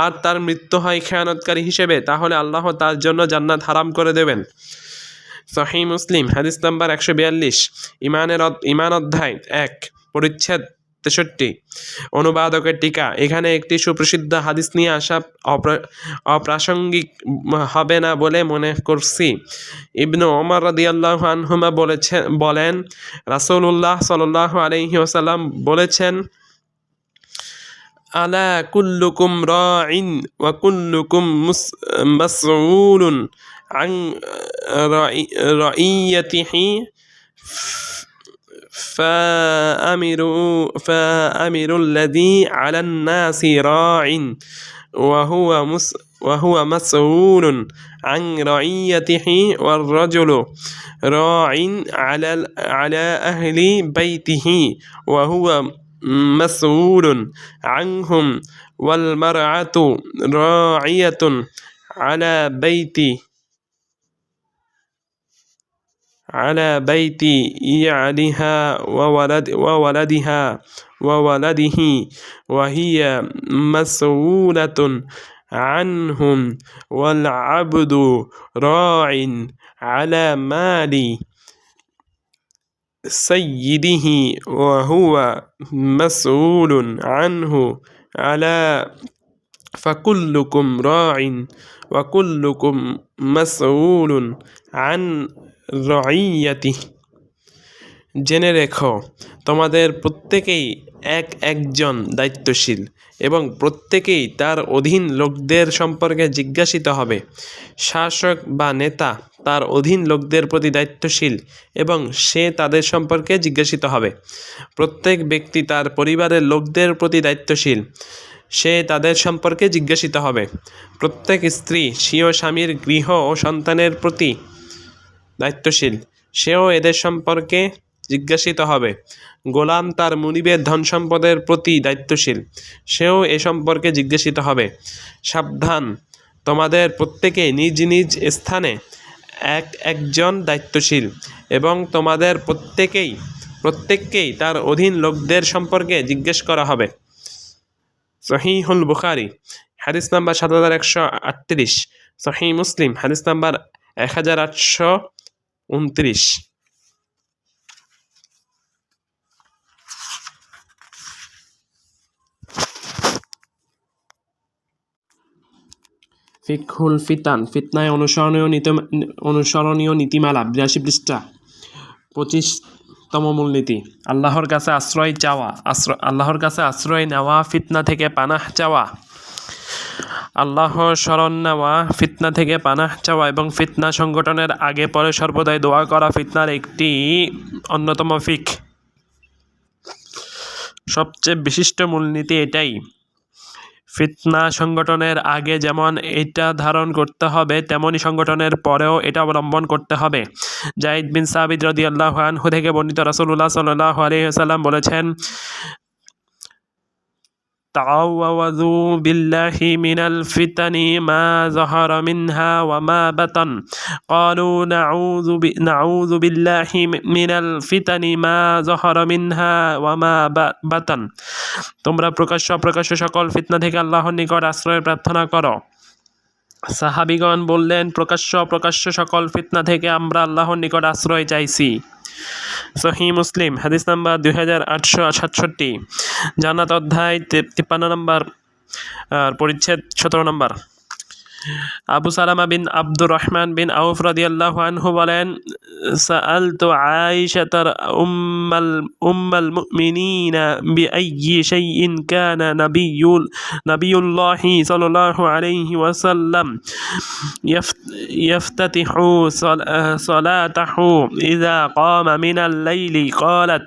আর তার মৃত্যু হয় খেয়ানতকারী হিসেবে, তাহলে আল্লাহ তার জন্য জান্নাত হারাম করে দেবেন। সহিহ মুসলিম হাদিস নাম্বার 142, ইমান অধ্যায় 1, পরিচ্ছেদ 63, অনুবাদকের টিকা। এখানে একটি সুপ্রসিদ্ধ হাদিস নিয়ে আসা অপ্রাসঙ্গিক হবে না বলে মনে করছি। ইবনু ওমর রাদিয়াল্লাহু আনহুমা বলেন, রাসূলুল্লাহ সাল্লাল্লাহু আলাইহি ওয়াসাল্লাম বলেছেন, আলা কুল্লুকুম রাইন ওয়া কুল্লুকুম মাসউলুন আন রাইয়াতিহি فآمر الذي على الناس راع وهو مسؤول عن رعيته والرجل راع على أهل بيته وهو مسؤول عنهم والمرأة راعية على بيت يعلها وولده وهي مسؤولة عنهم والعبد راع على مال سيده وهو مسؤول عنه فكلكم راع وكلكم مسؤول عن রঈয়াতি। জেনে রেখো তোমাদের প্রত্যেকেই একজন দায়িত্বশীল এবং প্রত্যেকেই তার অধীন লোকদের সম্পর্কে জিজ্ঞাসিত হবে। শাসক বা নেতা তার অধীন লোকদের প্রতি দায়িত্বশীল এবং সে তাদের সম্পর্কে জিজ্ঞাসিত হবে। প্রত্যেক ব্যক্তি তার পরিবারের লোকদের প্রতি দায়িত্বশীল, সে তাদের সম্পর্কে জিজ্ঞাসিত হবে। প্রত্যেক স্ত্রী স্বীয় স্বামীর গৃহ ও সন্তানের প্রতি দায়িত্বশীল, সেও এদের সম্পর্কে জিজ্ঞাসিত হবে। গোলাম তার মুনিবের ধন সম্পদের প্রতি দায়িত্বশীল, সেও এ সম্পর্কে জিজ্ঞাসিত হবে। সাবধান, তোমাদের প্রত্যেকে নিজ নিজ স্থানে একজন দায়িত্বশীল এবং তোমাদের প্রত্যেককেই তার অধীন লোকদের সম্পর্কে জিজ্ঞেস করা হবে। সহিহুল বুখারী হাদিস নাম্বার 7138, সহিহ মুসলিম হাদিস নাম্বার 1829। ফিকহুল ফিতান, ফিতনায় অনুসরণীয় নীতিমালা, 82 পৃষ্ঠা, 25তম মূলনীতি। আল্লাহর কাছে আশ্রয় চাওয়া, আল্লাহর কাছে আশ্রয় নেওয়া, ফিতনা থেকে পানাহ চাওয়া। আল্লাহর শরণ নেওয়া, ফিতনা থেকে পানাহ চাওয়া এবং ফিতনা সংগঠনের আগে পরে সর্বদাই দোয়া করা ফিতনার একটি অন্যতম ফিক। সবচেয়ে বিশিষ্ট মূলনীতি এটাই। ফিতনা সংগঠনের আগে যেমন এটা ধারণ করতে হবে, তেমনি সংগঠনের পরেও এটা অবলম্বন করতে হবে। যায়েদ বিন সাবিত রাদিয়াল্লাহু আনহু থেকে বর্ণিত, রাসূলুল্লাহ সাল্লাল্লাহু আলাইহি ওয়াসাল্লাম বলেছেন, তাআওয়াযু বিল্লাহি মিনাল ফিতানি মা যাহারা মিনহা ওয়া মা বাতান। ক্বালু নাউযু বিল্লাহি মিনাল ফিতানি মা যাহারা মিনহা ওয়া মা বাতান। তোমরা প্রকাশ্য অপ্রকাশ্য সকল ফিতনা থেকে আল্লাহর নিকট আশ্রয় প্রার্থনা করো। সাহাবীগণ বললেন, প্রকাশ্য অপ্রকাশ্য সকল ফিতনা থেকে আমরা আল্লাহর নিকট আশ্রয় চাইছি। সহিহ মুসলিম হাদিস নাম্বার 2867, জান্নাত অধ্যায় 53 নম্বর, পরিচ্ছেদ 17 নম্বর। আবু সালামা বিন আব্দুর রহমান বিন আউফ রাদিয়াল্লাহু আনহু বলেন, সাআলতু আয়েশাতা উম্মাল মুমিনিনা বিআইয়ি শাইইন কানা নাবিয়ুল্লাহি সাল্লাল্লাহু আলাইহি ওয়াসাল্লাম ইয়াফতাতিহু সালাতাহু ইযা কামা মিনাল লাইলি। ক্বালাত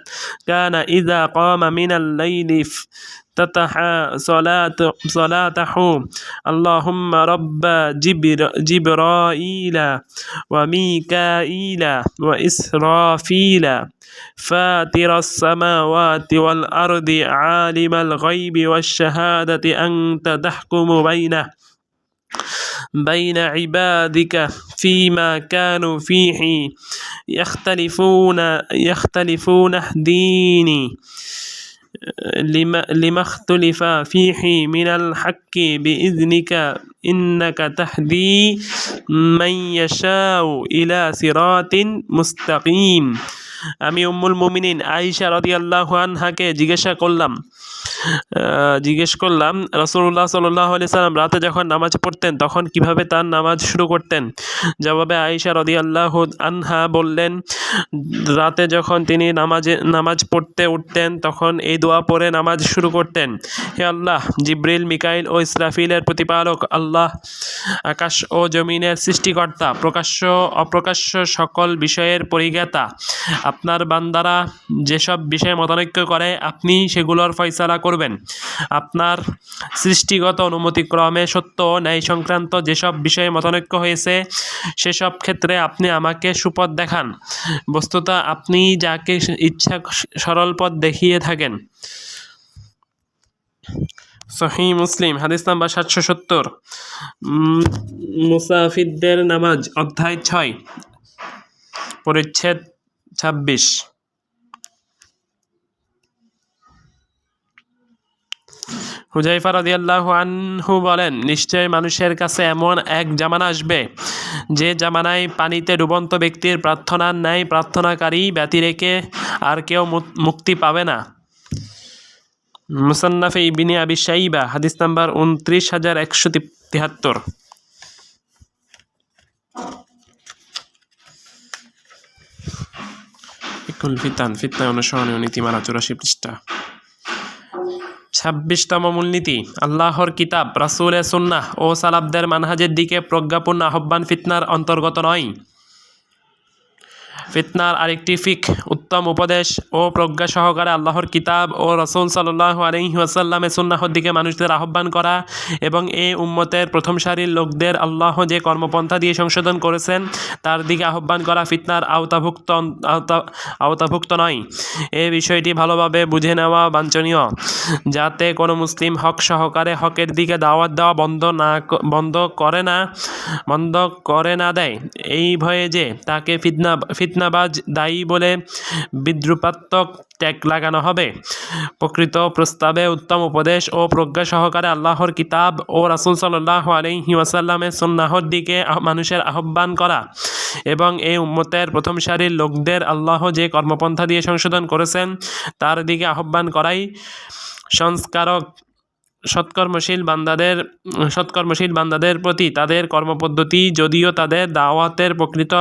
কানা ইযা কামা মিনাল লাইলি افتتح صلاته اللهم رب جبرائيل وميكائيل وإسرافيل فاطر السماوات والأرض عالم الغيب والشهادة أنت تحكم بين عبادك فيما كانوا فيه يختلفون اهديني لما اختلف فيه من الحق بإذنك إنك تهدي من يشاء إلى صراط مستقيم। আমি উম্মুল মুমিনিন আয়েশা রাদিয়াল্লাহু আনহাকে জিজ্ঞাসা করলাম, জিজ্ঞেস করলাম, রাসূলুল্লাহ সাল্লাল্লাহু আলাইহি সাল্লাম রাতে যখন নামাজ পড়তেন তখন কিভাবে তার নামাজ শুরু করতেন? জবাবে আয়েশা রাদিয়াল্লাহু আনহা বললেন, রাতে যখন তিনি নামাজ পড়তে উঠতেন তখন এই দোয়া পড়ে নামাজ শুরু করতেন। হে আল্লাহ, জিবরিল, মিকাইল ও ইসরাফিলের প্রতিপালক আল্লাহ, আকাশ ও জমিনের সৃষ্টিকর্তা, প্রকাশ্য অপ্রকাশ্য সকল বিষয়ের পরিজ্ঞাতা, আপনার বান্দারা যেসব বিষয়ে মতানৈক্য করে আপনি সেগুলোর ফয়সালা করবেন। আপনার সৃষ্টিগত অনুমতিক্রমে সত্য ও ন্যায় সংক্রান্ত যেসব বিষয়ে মতানৈক্য হয়েছে সেসব ক্ষেত্রে আপনি আমাকে সুপথ দেখান। বস্তুত আপনি যাকে ইচ্ছা সরল পথ দেখিয়ে থাকেন। সহিহ মুসলিম হাদিস নাম্বার 770। মুসাফিরদের নামাজ, অধ্যায় 6, পরিচ্ছেদ 26। হুযায়ফা রাদিয়াল্লাহু আনহু বলেন, নিশ্চয় মানুষের কাছে এমন এক জামানা আসবে যে জামানায় পানিতে ডুবন্ত ব্যক্তির প্রার্থনার ন্যায় প্রার্থনাকারী ব্যতি রেখে আর কেউ মুক্তি পাবে না। মুসান্নাফে ইবনে আবি শাইবা হাদিস নাম্বার 29173। ফিতনা অনুসরণীয় নীতিমালা 84 পৃষ্ঠা। 26তম মূলনীতি, আল্লাহর কিতাব, রাসূলের সুন্নাহ ও সালাফদের মানহাজের দিকে প্রজ্ঞাপূর্ণ আহ্বান ফিতনার অন্তর্গত নয়। ফিতনার আরেকটি ফিক, উত্তম উপদেশ ও প্রজ্ঞা সহকারে আল্লাহর কিতাব ও রাসূল সাল্লাল্লাহু আলাইহি ওয়াসাল্লামের সুন্নাহর দিকে মানুষদের আহ্বান করা এবং এই উম্মতের প্রথম সারির লোকদের আল্লাহ যে কর্মপন্থা দিয়ে সংশোধন করেছেন তার দিকে আহ্বান করা ফিতনার আওতাভুক্ত নয়। এই বিষয়টি ভালোভাবে বুঝে নেওয়া বাঞ্ছনীয়, যাতে কোনো মুসলিম হক সহকারে হকের দিকে দাওয়াত দেওয়া বন্ধ করে না দেয়, এই ভয়ে যে তাকে ফিতনাবাজ দায়ী বলে বিদ্রুপাত্মক ট্যাগ লাগানো হবে। প্রকৃত প্রস্তাবে উত্তম উপদেশ ও প্রজ্ঞা সহকারে আল্লাহর কিতাব ও রাসূল সাল্লাল্লাহু আলাইহি ওয়াসাল্লামের সুন্নাহর দিকে মানুষের আহ্বান করা এবং এই উম্মতের প্রথম সারির লোকদের আল্লাহ যে কর্মপন্থা দিয়ে সংশোধন করেছেন তার দিকে আহ্বান করাই সংস্কারক সৎকর্মশীল বান্দাদের প্রতি তাদের কর্মপদ্ধতি। যদিও তাদের দাওয়াতের প্রকৃত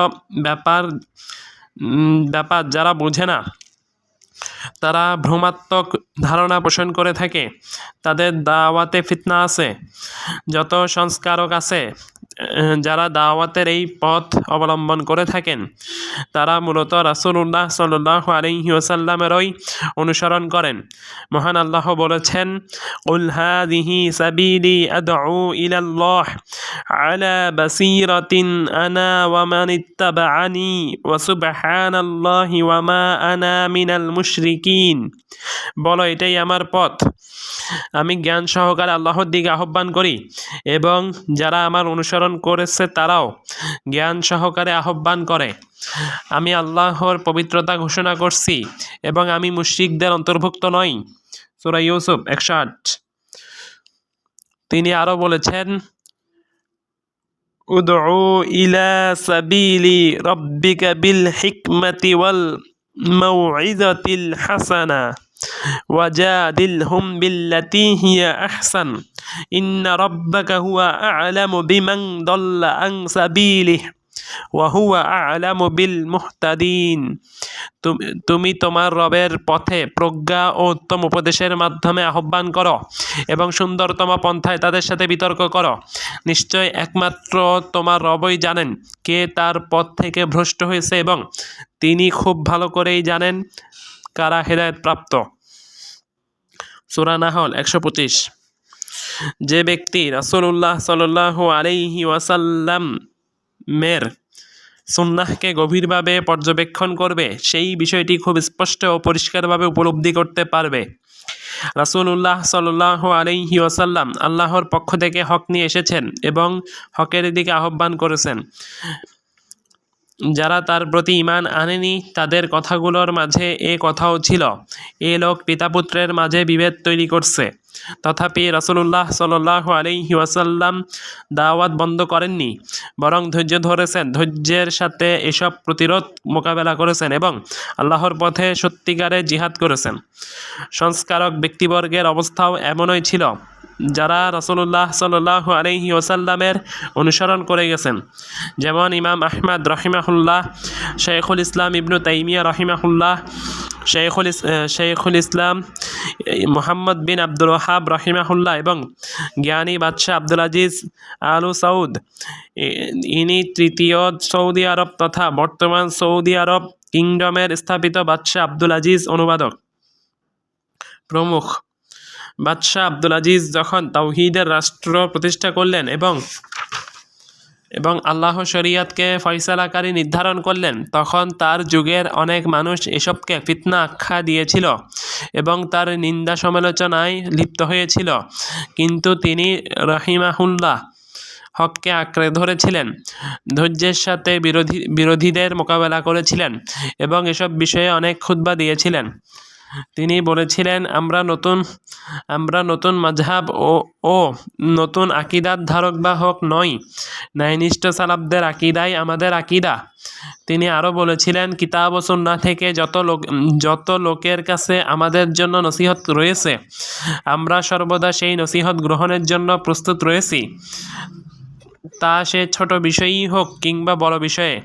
ব্যাপার যারা বোঝে না তারা ভ্রমাত্মক ধারণা পোষণ করে থাকে, তাদের দাওয়াতে ফিতনা আছে। যত সংস্কারক আছে যারা দাওয়াতের এই পথ অবলম্বন করে থাকেন তারা মূলত রাসূলুল্লাহ সাল্লাল্লাহু আলাইহি ওয়াসাল্লামেরই অনুসরণ করেন। মহান আল্লাহ বলেছেন, কুল হাযিহি সাবিলি আদউ ইলাল্লাহ আলা বাসীরাতিন আনা ওয়া মান ইত্তাবাআনি ওয়া সুবহানাল্লাহি ওয়া মা আনা মিনাল মুশরিকিন। বলো, এটাই আমার পথ, আমি জ্ঞান সহকারে আল্লাহর দিকে আহ্বান করি এবং যারা আমার অনুসরণ করেছে তারাও জ্ঞান সহকারে আহ্বান করে। আমি আল্লাহর পবিত্রতা ঘোষণা করছি এবং আমি মুশরিকদের অন্তর্ভুক্ত নই। সূরা ইউসুফ 108। তিনি আরও বলেছেন, উদউ ইলা সাবিলি রাব্বিকা বিল হিকমাতি ওয়াল মাউইযাতিল হাসানা ওয়াজাদিলহুম বিল্লাতী হিয়া আহসান ইন্না রাব্বাকা হুয়া আ'লামু বিমান দাল্লা আন সাবিলিহি ওয়া হুয়া আ'লামু বিল মুহতাদিন। তুমি তোমার রবের পথে প্রজ্ঞা ও উত্তম উপদেশের মাধ্যমে আহ্বান করো এবং সুন্দরতম পন্থায় তাদের সাথে বিতর্ক করো। নিশ্চয় একমাত্র তোমার রবই জানেন কে তার পথ থেকে ভ্রষ্ট হয়েছে এবং তিনি খুব ভালো করেই জানেন কারা হেদায়েত প্রাপ্ত। সূরা নাহল 125। যে ব্যক্তি রাসূলুল্লাহ সাল্লাল্লাহু আলাইহি ওয়াসাল্লামের সুন্নাহকে গভীরভাবে পর্যবেক্ষণ করবে সেই বিষয়টি খুব স্পষ্ট ও পরিষ্কারভাবে উপলব্ধি করতে পারবে। রাসূলুল্লাহ সাল্লাল্লাহু আলাইহি ওয়াসাল্লাম আল্লাহর পক্ষ থেকে হক নিয়ে এসেছেন এবং হকের দিকে আহ্বান করেছেন। যারা তার প্রতি ঈমান আনেনি তাদের কথাগুলোর মাঝে এ কথাও ছিল, এ লোক পিতা পুত্রের মাঝে বিভেদ তৈরি করছে। তথাপি রাসূলুল্লাহ সাল্লাল্লাহু আলাইহি ওয়াসাল্লাম দাওয়াত বন্ধ করেননি, বরং ধৈর্য ধরেছেন, ধৈর্যের সাথে এসব প্রতিরোধ মোকাবেলা করেছেন এবং আল্লাহর পথে সত্যিকারে জিহাদ করেছেন। সংস্কারক ব্যক্তিবর্গের অবস্থাও এমনই ছিল, যারা রাসূলুল্লাহ সাল্লাল্লাহু আলাইহি ওয়াসাল্লামের অনুসরণ করে গেছেন। যেমন ইমাম আহমদ রহিমাহুল্লাহ, শাইখুল ইসলাম ইবনু তাইমিয়া রহিমাহুল্লাহ, শাইখুল ইসলাম মুহাম্মদ বিন আব্দুল ওয়াহাব রহিমাহুল্লাহ এবং জ্ঞানী বাদশাহ আব্দুল আজিজ আলু সাউদ, ইনি তৃতীয় সৌদি আরব তথা বর্তমান সৌদি আরব কিংডমের স্থাপিত বাদশাহ আব্দুল আজিজ অনুবাদক প্রমুখ। বাদশাহ আব্দুল আজিজ যখন তাওহীদের রাষ্ট্র প্রতিষ্ঠা করলেন এবং আল্লাহ শরিয়তকে ফয়সালাকারী নির্ধারণ করলেন, তখন তার যুগের অনেক মানুষ এসবকে ফিতনা আখ্যা দিয়েছিল এবং তার নিন্দা সমালোচনায় লিপ্ত হয়েছিল। কিন্তু তিনি রহিমাহুল্লাহ হককে আঁকড়ে ধরেছিলেন, ধৈর্যের সাথে বিরোধীদের মোকাবেলা করেছিলেন এবং এসব বিষয়ে অনেক খুতবা দিয়েছিলেন। তিনি বলেছিলেন, আমরা নতুন মাযহাব ও নতুন আকিদার ধারক বাহক নই, ন্যায়নিষ্ঠ সালাফদের আকিদাই আমাদের আকিদা। তিনি আরও বলেছিলেন, কিতাব ও সুন্নাহ থেকে যত লোকের কাছে আমাদের জন্য নসিহত রয়েছে, আমরা সর্বদা সেই নসিহত গ্রহণের জন্য প্রস্তুত রয়েছি, তা সে ছোট বিষয়ই হোক কিংবা বড় বিষয়ে।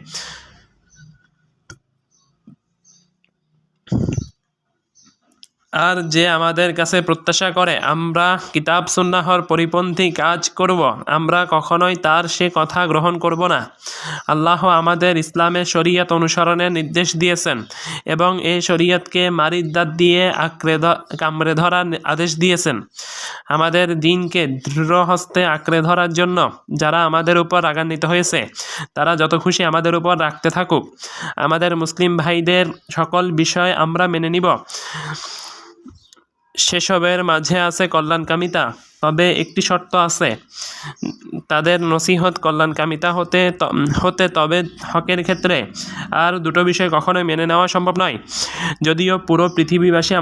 আর যে আমাদের কাছে প্রত্যাশা করে আমরা কিতাব সুন্নাহর পরিপন্থী কাজ করব, আমরা কখনোই তার সে কথা গ্রহণ করব না। আল্লাহ আমাদের ইসলামের শরীয়ত অনুসরণের নির্দেশ দিয়েছেন এবং এই শরীয়তকে মারির দাঁত দিয়ে কামড়ে ধরার আদেশ দিয়েছেন। আমাদের দিনকে দৃঢ় হস্তে আঁকড়ে ধরার জন্য যারা আমাদের উপর রাগান্বিত হয়েছে, তারা যত খুশি আমাদের উপর রাখতে থাকুক। আমাদের মুসলিম ভাইদের সকল বিষয় আমরা মেনে নিব, সেসবের মাঝে আছে কল্যাণকামিতা। তবে একটি শর্ত আছে, তাদের নসিহত কল্যাণকামিতা হতে তবে হকের ক্ষেত্রে আর দুটো বিষয় কখনোই মেনে নেওয়া সম্ভব নয়। যদিও পুরো পৃথিবীবাসী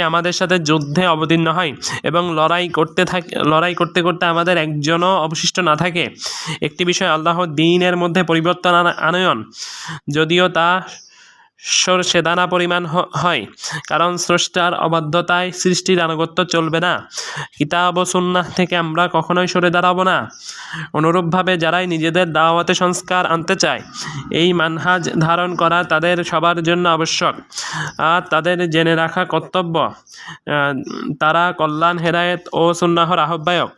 আমাদের সাথে যুদ্ধে অবতীর্ণ হয় এবং লড়াই করতে করতে আমাদের একজনও অবশিষ্ট না থাকে, একটি বিষয় আল্লাহর দ্বীনের মধ্যে পরিবর্তন আনয়ন, যদিও তা সরষে দানা পরিমাণ হয়, কারণ স্রষ্টার অবাধ্যতায় সৃষ্টির আনুগত্য চলবে না। কিতাব ও সুন্নাহ থেকে আমরা কখনোই সরে দাঁড়াবো না। অনুরূপভাবে যারাই নিজেদের দাওয়াতে সংস্কার আনতে চায়, এই মানহাজ ধারণ করা তাদের সবার জন্য আবশ্যক আর তাদের জেনে রাখা কর্তব্য। তারা কল্যাণ, হেদায়েত ও সুন্নাহর আহ্বায়ক,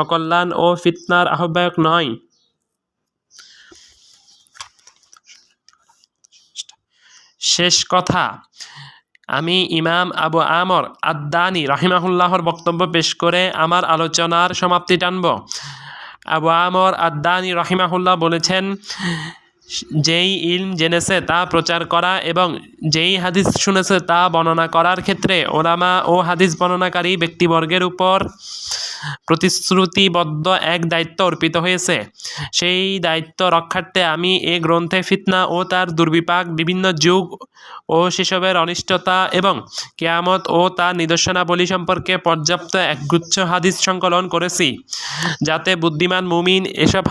অকল্যাণ ও ফিতনার আহ্বায়ক নয়। শেষ কথা, আমি ইমাম আবু আমর আদ-দানি রহিমাহুল্লাহর বক্তব্য পেশ করে আমার আলোচনার সমাপ্তি টানব। আবু আমর আদ-দানি রহিমাহুল্লাহ বলেছেন, যেই ইলম জেনেছে তা প্রচার করা এবং যেই হাদিস শুনেছে তা বর্ণনা করার ক্ষেত্রে ওলামা ও হাদিস বর্ণনাকারী ব্যক্তিবর্গের উপর প্রতিশ্রুতিবদ্ধ এক দায়িত্ব অর্পিত হয়েছে। সেই দায়িত্ব রক্ষার্থে আমি এ গ্রন্থে ফিতনা ও তার দুর্বিপাক, বিভিন্ন যুগ ও সেসবের অনিষ্টতা এবং কিয়ামত ও তার নিদর্শনাবলী সম্পর্কে পর্যাপ্ত একগুচ্ছ হাদিস সংকলন করেছি, যাতে বুদ্ধিমান মুমিন এসব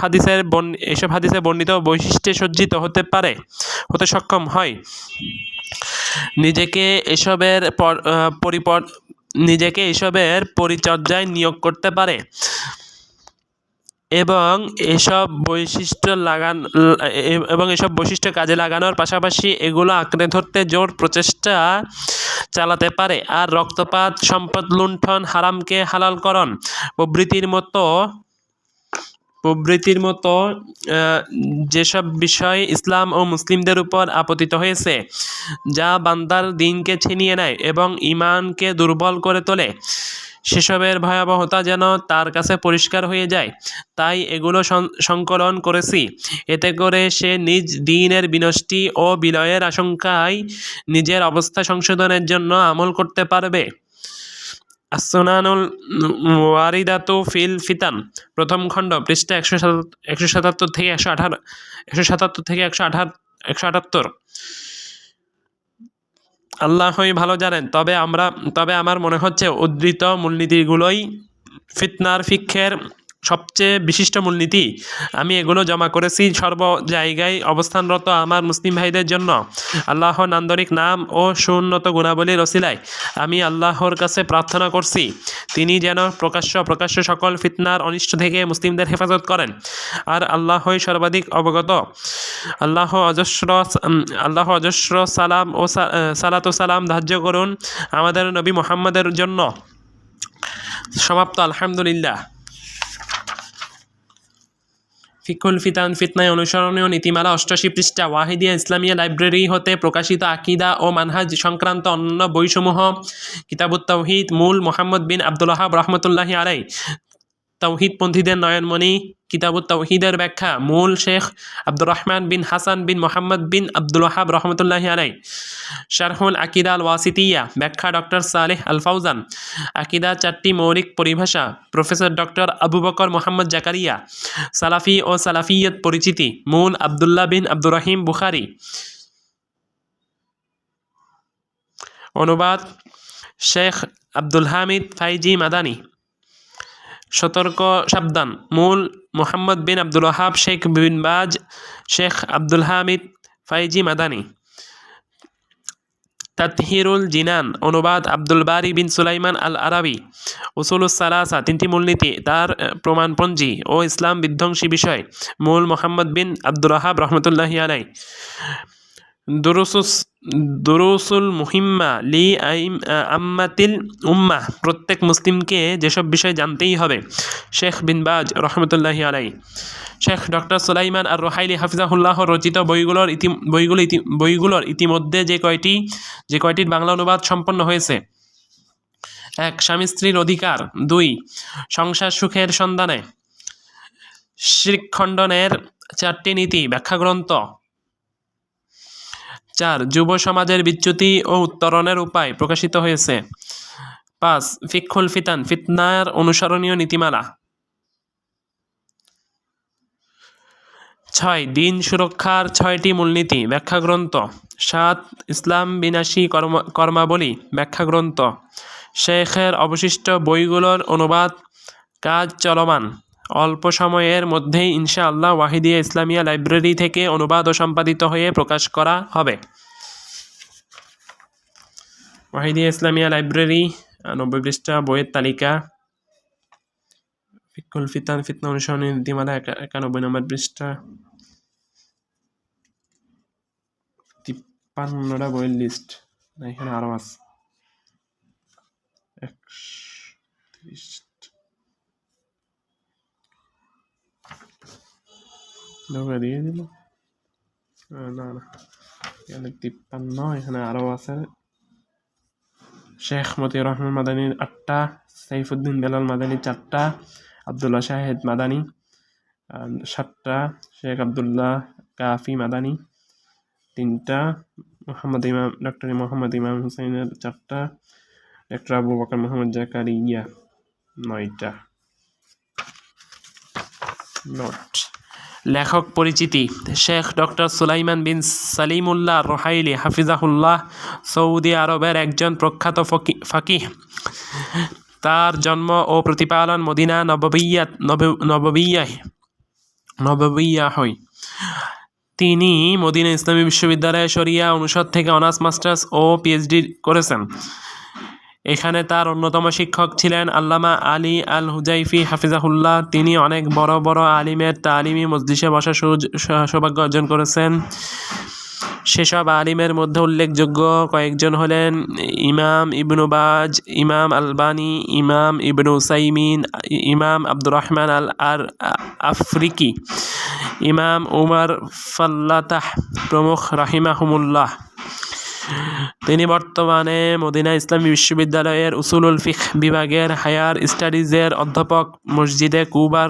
হাদিসে বর্ণিত বৈশিষ্ট্যে সজ্জিত হতে সক্ষম হয়, নিজেকে এসবের পরিচর্যায় নিয়োগ করতে পারে এবং এসব বৈশিষ্ট্য কাজে লাগানোর পাশাপাশি এগুলো আঁকড়ে ধরতে জোর প্রচেষ্টা চালাতে পারে, আর রক্তপাত, সম্পদ লুণ্ঠন, হারামকে হালালকরণ প্রভৃতির মতো যেসব বিষয় ইসলাম ও মুসলিমদের উপর আপতিত হয়েছে, যা বান্দার দ্বীনকে ছিনিয়ে নেয় এবং ঈমানকে দুর্বল করে তোলে, সেসবের ভয়াবহতা যেন তার কাছে পরিষ্কার হয়ে যায়, তাই এগুলো সংকলন করেছি। এতে করে সে নিজ দ্বীনের বিনষ্টি ও বিলয়ের আশঙ্কায় নিজের অবস্থা সংশোধনের জন্য আমল করতে পারবে। আসসুনানুল ওয়ারিদাতু ফিল ফিতান, প্রথম খণ্ড, পৃষ্ঠা 177 থেকে 178। আল্লাহই ভালো জানেন, তবে আমার মনে হচ্ছে উদ্ধৃত মূলনীতিগুলোই ফিতনার ফিকহের সবচেয়ে বিশিষ্ট মূলনীতি। আমি এগুলো জমা করেছি সর্ব জায়গায় অবস্থানরত আমার মুসলিম ভাইদের জন্য। আল্লাহর নান্দনিক নাম ও সুউন্নত গুণাবলীর ওসিলায় আমি আল্লাহর কাছে প্রার্থনা করছি তিনি যেন প্রকাশ্য সকল ফিতনার অনিষ্ট থেকে মুসলিমদের হেফাজত করেন। আর আল্লাহই সর্বাধিক অবগত। আল্লাহ অজস্র সালাত ও সালাম ধার্য করুন আমাদের নবী মুহাম্মদের জন্য। সমাপ্ত। আলহামদুলিল্লাহ। ফিকুল ফিতান, ফিতনায় অনুসরণীয় নীতিমালা, 88 পৃষ্ঠা। ওয়াহিদিয়া ইসলামিয়া লাইব্রেরি হতে প্রকাশিত আকীদা ও মানহাজ সংক্রান্ত অন্যান্য বইসমূহ: কিতাবুত তাওহীদ, মূল মুহাম্মদ বিন আব্দুল ওয়াহাব রাহমাতুল্লাহি আলাইহি। তাওহীদপন্থীদের নয়নমণি, কিতাবুত তাওহীদের ব্যাখ্যা, মূল শেখ আব্দুর রহমান বিন হাসান বিন মোহাম্মদ বিন আব্দুল ওয়াহাব রাহমাতুল্লাহি আলাইহি। শারহুল আকিদা আল ওয়াসিতিয়া, ব্যাখ্যা ডক্টর সালেহ আল ফাউজান। আকিদা 4টি মৌলিক পরিভাষা, প্রফেসর ডক্টর আবু বকর মোহাম্মদ জাকারিয়া। সালাফি ও সালাফিয়ত পরিচিতি, মূল আব্দুল্লাহ বিন আব্দুর রহিম বুখারী। অনুবাদ শেখ আব্দুল হামিদ ফাইজি মাদানী। সতর্ক সাবধান, মূল মুহাম্মদ বিন আব্দুল ওয়াহাব, শেখ বিন বাজ, শেখ আব্দুল হামিদ ফাইজি মাদানী। তাতহিরুল জিনান, অনুবাদ আব্দুল বারি বিন সুলাইমান আল আরাবি। উসুলুস সালাসা, 3টি মূলনীতি, তার প্রমাণপঞ্জি ও ইসলাম বিধ্বংসী বিষয়, মূল মুহাম্মদ বিন আব্দুল ওয়াহাব রহমতুল্লাহি আলাইহি। দুরুসুল মুহিম্মা লি আম্মাতিল উম্মাহ, প্রত্যেক মুসলিমকে যেসব বিষয় জানতেই হবে, শেখ বিন বাজ রহমতুল্লাহি আলাইহি। শেখ ডক্টর সুলাইমান আর রোহাইলি হাফিজাহুল্লাহ রচিত বইগুলোর ইতিমধ্যে যে কয়টির বাংলা অনুবাদ সম্পন্ন হয়েছে: 1. স্বামী স্ত্রীর অধিকার, 2. সংসার সুখের সন্ধানে, শিরক খণ্ডনের 4টি নীতি ব্যাখ্যা গ্রন্থ, 4. যুব সমাজের বিচ্যুতি ও উত্তরণের উপায় প্রকাশিত হয়েছে, 5. ফিকহুল ফিতান, ফিতনার অনুসরণীয় নীতিমালা, 6. দিন সুরক্ষার 6টি মূলনীতি ব্যাখ্যা গ্রন্থ, 7. ইসলাম বিনাশী কর্মাবলী ব্যাখ্যা গ্রন্থ। শেখের অবশিষ্ট বইগুলোর অনুবাদ কাজ চলমান। অল্প সময়ের মধ্যেই ইনশাআল্লাহ ওয়াহিদিয়া ইসলামিয়া লাইব্রেরি থেকে অনুবাদ ও সম্পাদিত হয়ে প্রকাশ করা হবে। ওয়াহিদিয়া ইসলামিয়া লাইব্রেরি, 90 পৃষ্ঠা, বইয়ের তালিকা। ফিকহুল ফিতান, ফিতনা অনুসরণীয় নীতিমালা, 91 নম্বর পৃষ্ঠা। 53টা বইয়ের লিস্ট, এখানে আরো আছে। 31 দিয়ে দিল না, এখানে 53, এখানে আরো আছে। শেখ মতিউর রহমান মাদানীর 8টা, সাইফুদ্দিন বেলাল মাদানী 4টা, আবদুল্লাহ শাহেদ মাদানী 7টা, শেখ আবদুল্লাহ কাফি মাদানী 3টা, ডক্টর মোহাম্মদ ইমাম হুসাইনের 4টা, ডক্টর আবু বকর মোহাম্মদ জাকারিয়া 9টা। নোট: লেখক পরিচিতি: শেখ ডক্টর সুলাইমান বিন সালিমুল্লাহ রোহাইলি হাফিজাহুল্লাহ সৌদি আরবের একজন প্রখ্যাত ফাকিহ। তার জন্ম ও প্রতিপালন মদিনা নববিয়ায়। তিনি মদিনা ইসলামী বিশ্ববিদ্যালয়ে শরিয়া অনুষদ থেকে অনার্স, মাস্টার্স ও পিএইচডি করেছেন। এখানে তার অন্যতম শিক্ষক ছিলেন আল্লামা আলী আল হুজাইফি হাফিজাহুল্লাহ। তিনি অনেক বড় বড় আলিমের তালিমি মজলিসে বসার সৌভাগ্য অর্জন করেছেন। সেসব আলিমের মধ্যে উল্লেখযোগ্য কয়েকজন হলেন ইমাম ইবনু বাজ, ইমাম আলবানী, ইমাম ইবনু উসাইমিন, ইমাম আব্দুর রহমান আল আফরিকি, ইমাম উমর ফাল্লাতাহ প্রমুখ রাহিমাহুমুল্লাহ। তিনি বর্তমানে মদিনা ইসলামী বিশ্ববিদ্যালয়ের উসুলুল ফিকহ বিভাগের হায়ার স্টাডিজের অধ্যাপক, মসজিদে কুবার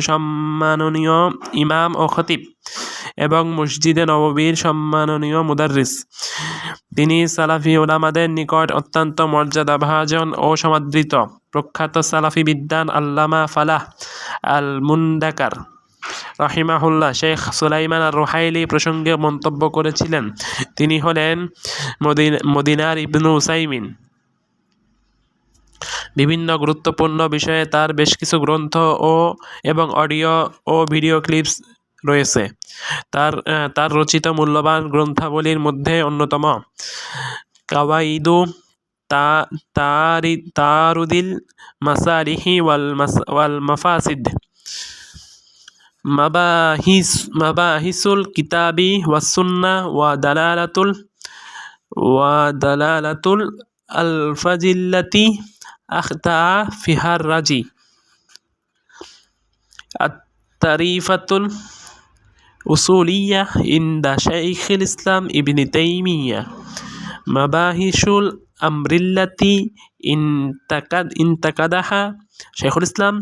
সম্মাননীয় ইমাম ও খতিব। এবং মসজিদে নববীর সম্মাননীয় মুদাররিস। তিনি সালাফি উলামাদের নিকট অত্যন্ত মর্যাদাভাজন ও সমাদৃত। প্রখ্যাত সালাফি বিদ্বান আল্লামা ফালাহ আল মুন্দাকার রাহিমাহুল্লাহ শেখ সুলাইমান আর রুহাইলি প্রসঙ্গে মন্তব্য করেছিলেন, তিনি হলেন মদিনার ইবনু উসাইমিন। বিভিন্ন গুরুত্বপূর্ণ বিষয়ে তার বেশ কিছু গ্রন্থ এবং অডিও ও ভিডিও ক্লিপস রয়েছে। তার রচিত মূল্যবান গ্রন্থাবলীর মধ্যে অন্যতম কাওয়াইদু তারুদিল মাসালিহি ওয়াল মাফাসিদ, মাবাহিসুল কিতাবি ওয়াস সুন্নাহ ওয়া দালালাতুল আলফাজিল্লাতি আখতা ফিহার রাজি, আত-তারিফাতুল উসুলিয়া ইনদা শাইখুল ইসলাম ইবনে তাইমিয়া, মাবাহিসুল আমরিল্লাতি ইনতাকাদাহা শাইখুল ইসলাম,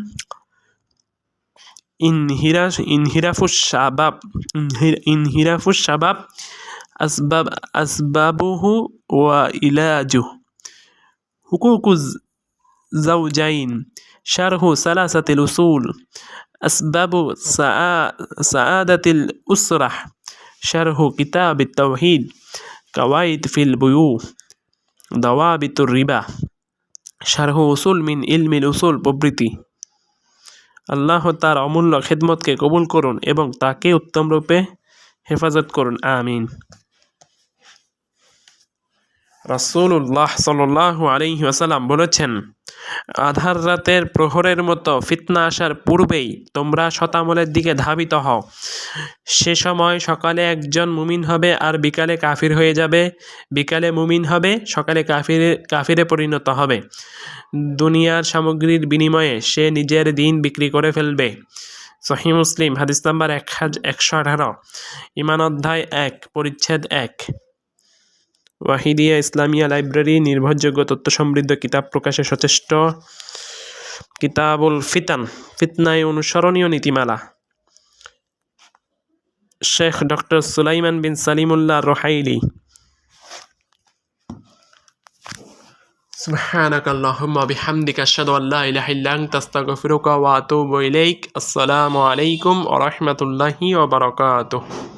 ইনহিরাফুশ শাবাব আসবাবুহু ওয়া ইলাজুহু, হুকুকুজ জাওজাইন, শারহু সালাসাতিল উসুল, আসবাবু সাআদাতিল উসরাহ, শারহু কিতাবিত তাওহীদ, কাওয়াইদ ফিল বুয়ু, দাওয়াবিতুর রিবা, শারহু উসুল মিন ইলমিল উসুল প্রভৃতি। আল্লাহ তার অমূল্য খেদমতকে কবুল করুন এবং তাকে উত্তম রূপে হেফাজত করুন, আমিন। রাসূলুল্লাহ সাল্লাল্লাহু আলাইহি ওয়াসাল্লাম বলেছেন, আধার রাতের প্রহরের মতো ফিতনা আসার পূর্বেই তোমরা শতামলের দিকে ধাবিত হও। সে সময় সকালে একজন মুমিন হবে আর বিকালে কাফির হয়ে যাবে, বিকালে মুমিন হবে, সকালে কাফিরে পরিণত হবে। দুনিয়ার সামগ্রীর বিনিময়ে সে নিজের দিন বিক্রি করে ফেলবে। সহিহ মুসলিম হাদিস নাম্বার 1118, ঈমান অধ্যায় 1 পরিচ্ছেদ 1। ওয়াহিদিয়া ইসলামিয়া লাইব্রেরি নির্ভরযোগ্য তথ্য সমৃদ্ধ কিতাব প্রকাশে সচেষ্ট। কিতাবুল ফিতান, ফিতনায় অনুসরণীয় নীতিমালা, শেখ ডক্টর সুলাইমান বিন সালিমুল্লাহ রুহাইলি। সুবহানাকাল্লাহুম্মা বিহামদিকা আশহাদু আল্লা ইলাহা ইল্লা আনতা আস্তাগফিরুকা ওয়া আতুবু ইলাইক। আসসালামু আলাইকুম ওয়া রাহমাতুল্লাহি ওয়া বারাকাতুহু।